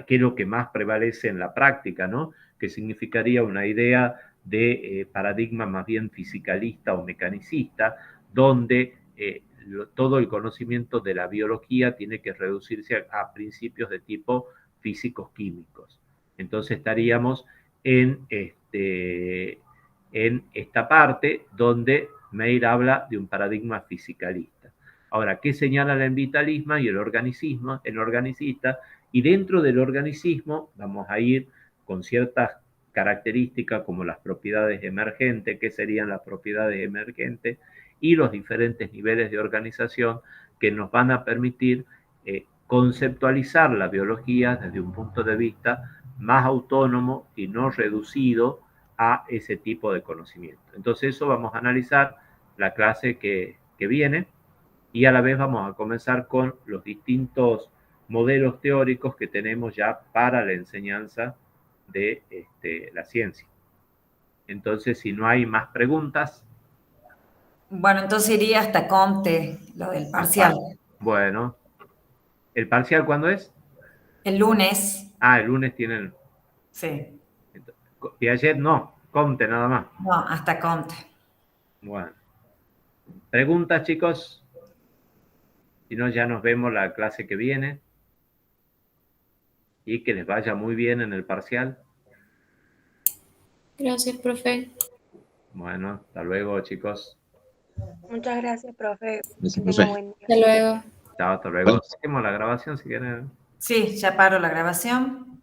que es lo que más prevalece en la práctica, ¿no? Que significaría una idea de paradigma más bien fisicalista o mecanicista, donde todo el conocimiento de la biología tiene que reducirse a principios de tipo físicos químicos. Entonces estaríamos en esta parte donde Mayr habla de un paradigma fisicalista. Ahora, ¿qué señala el vitalismo y el organicista? Y dentro del organicismo vamos a ir con ciertas características como las propiedades emergentes, qué serían las propiedades emergentes, y los diferentes niveles de organización que nos van a permitir conceptualizar la biología desde un punto de vista más autónomo y no reducido a ese tipo de conocimiento. Entonces eso vamos a analizar la clase que viene y a la vez vamos a comenzar con los distintos modelos teóricos que tenemos ya para la enseñanza de la ciencia. Entonces, si no hay más preguntas. Bueno, entonces iría hasta Comte, lo del parcial. Bueno, ¿el parcial cuándo es? El lunes. Ah, el lunes tienen. Sí. Piaget no, Comte nada más. No, hasta Comte. Bueno. ¿Preguntas, chicos? Si no, ya nos vemos la clase que viene. Y que les vaya muy bien en el parcial. Gracias, profe. Bueno, hasta luego, chicos. Muchas gracias, profe. Gracias, profe. Buen día. Hasta luego. Chao, hasta luego. Seguimos la grabación si quieren. Sí, ya paro la grabación.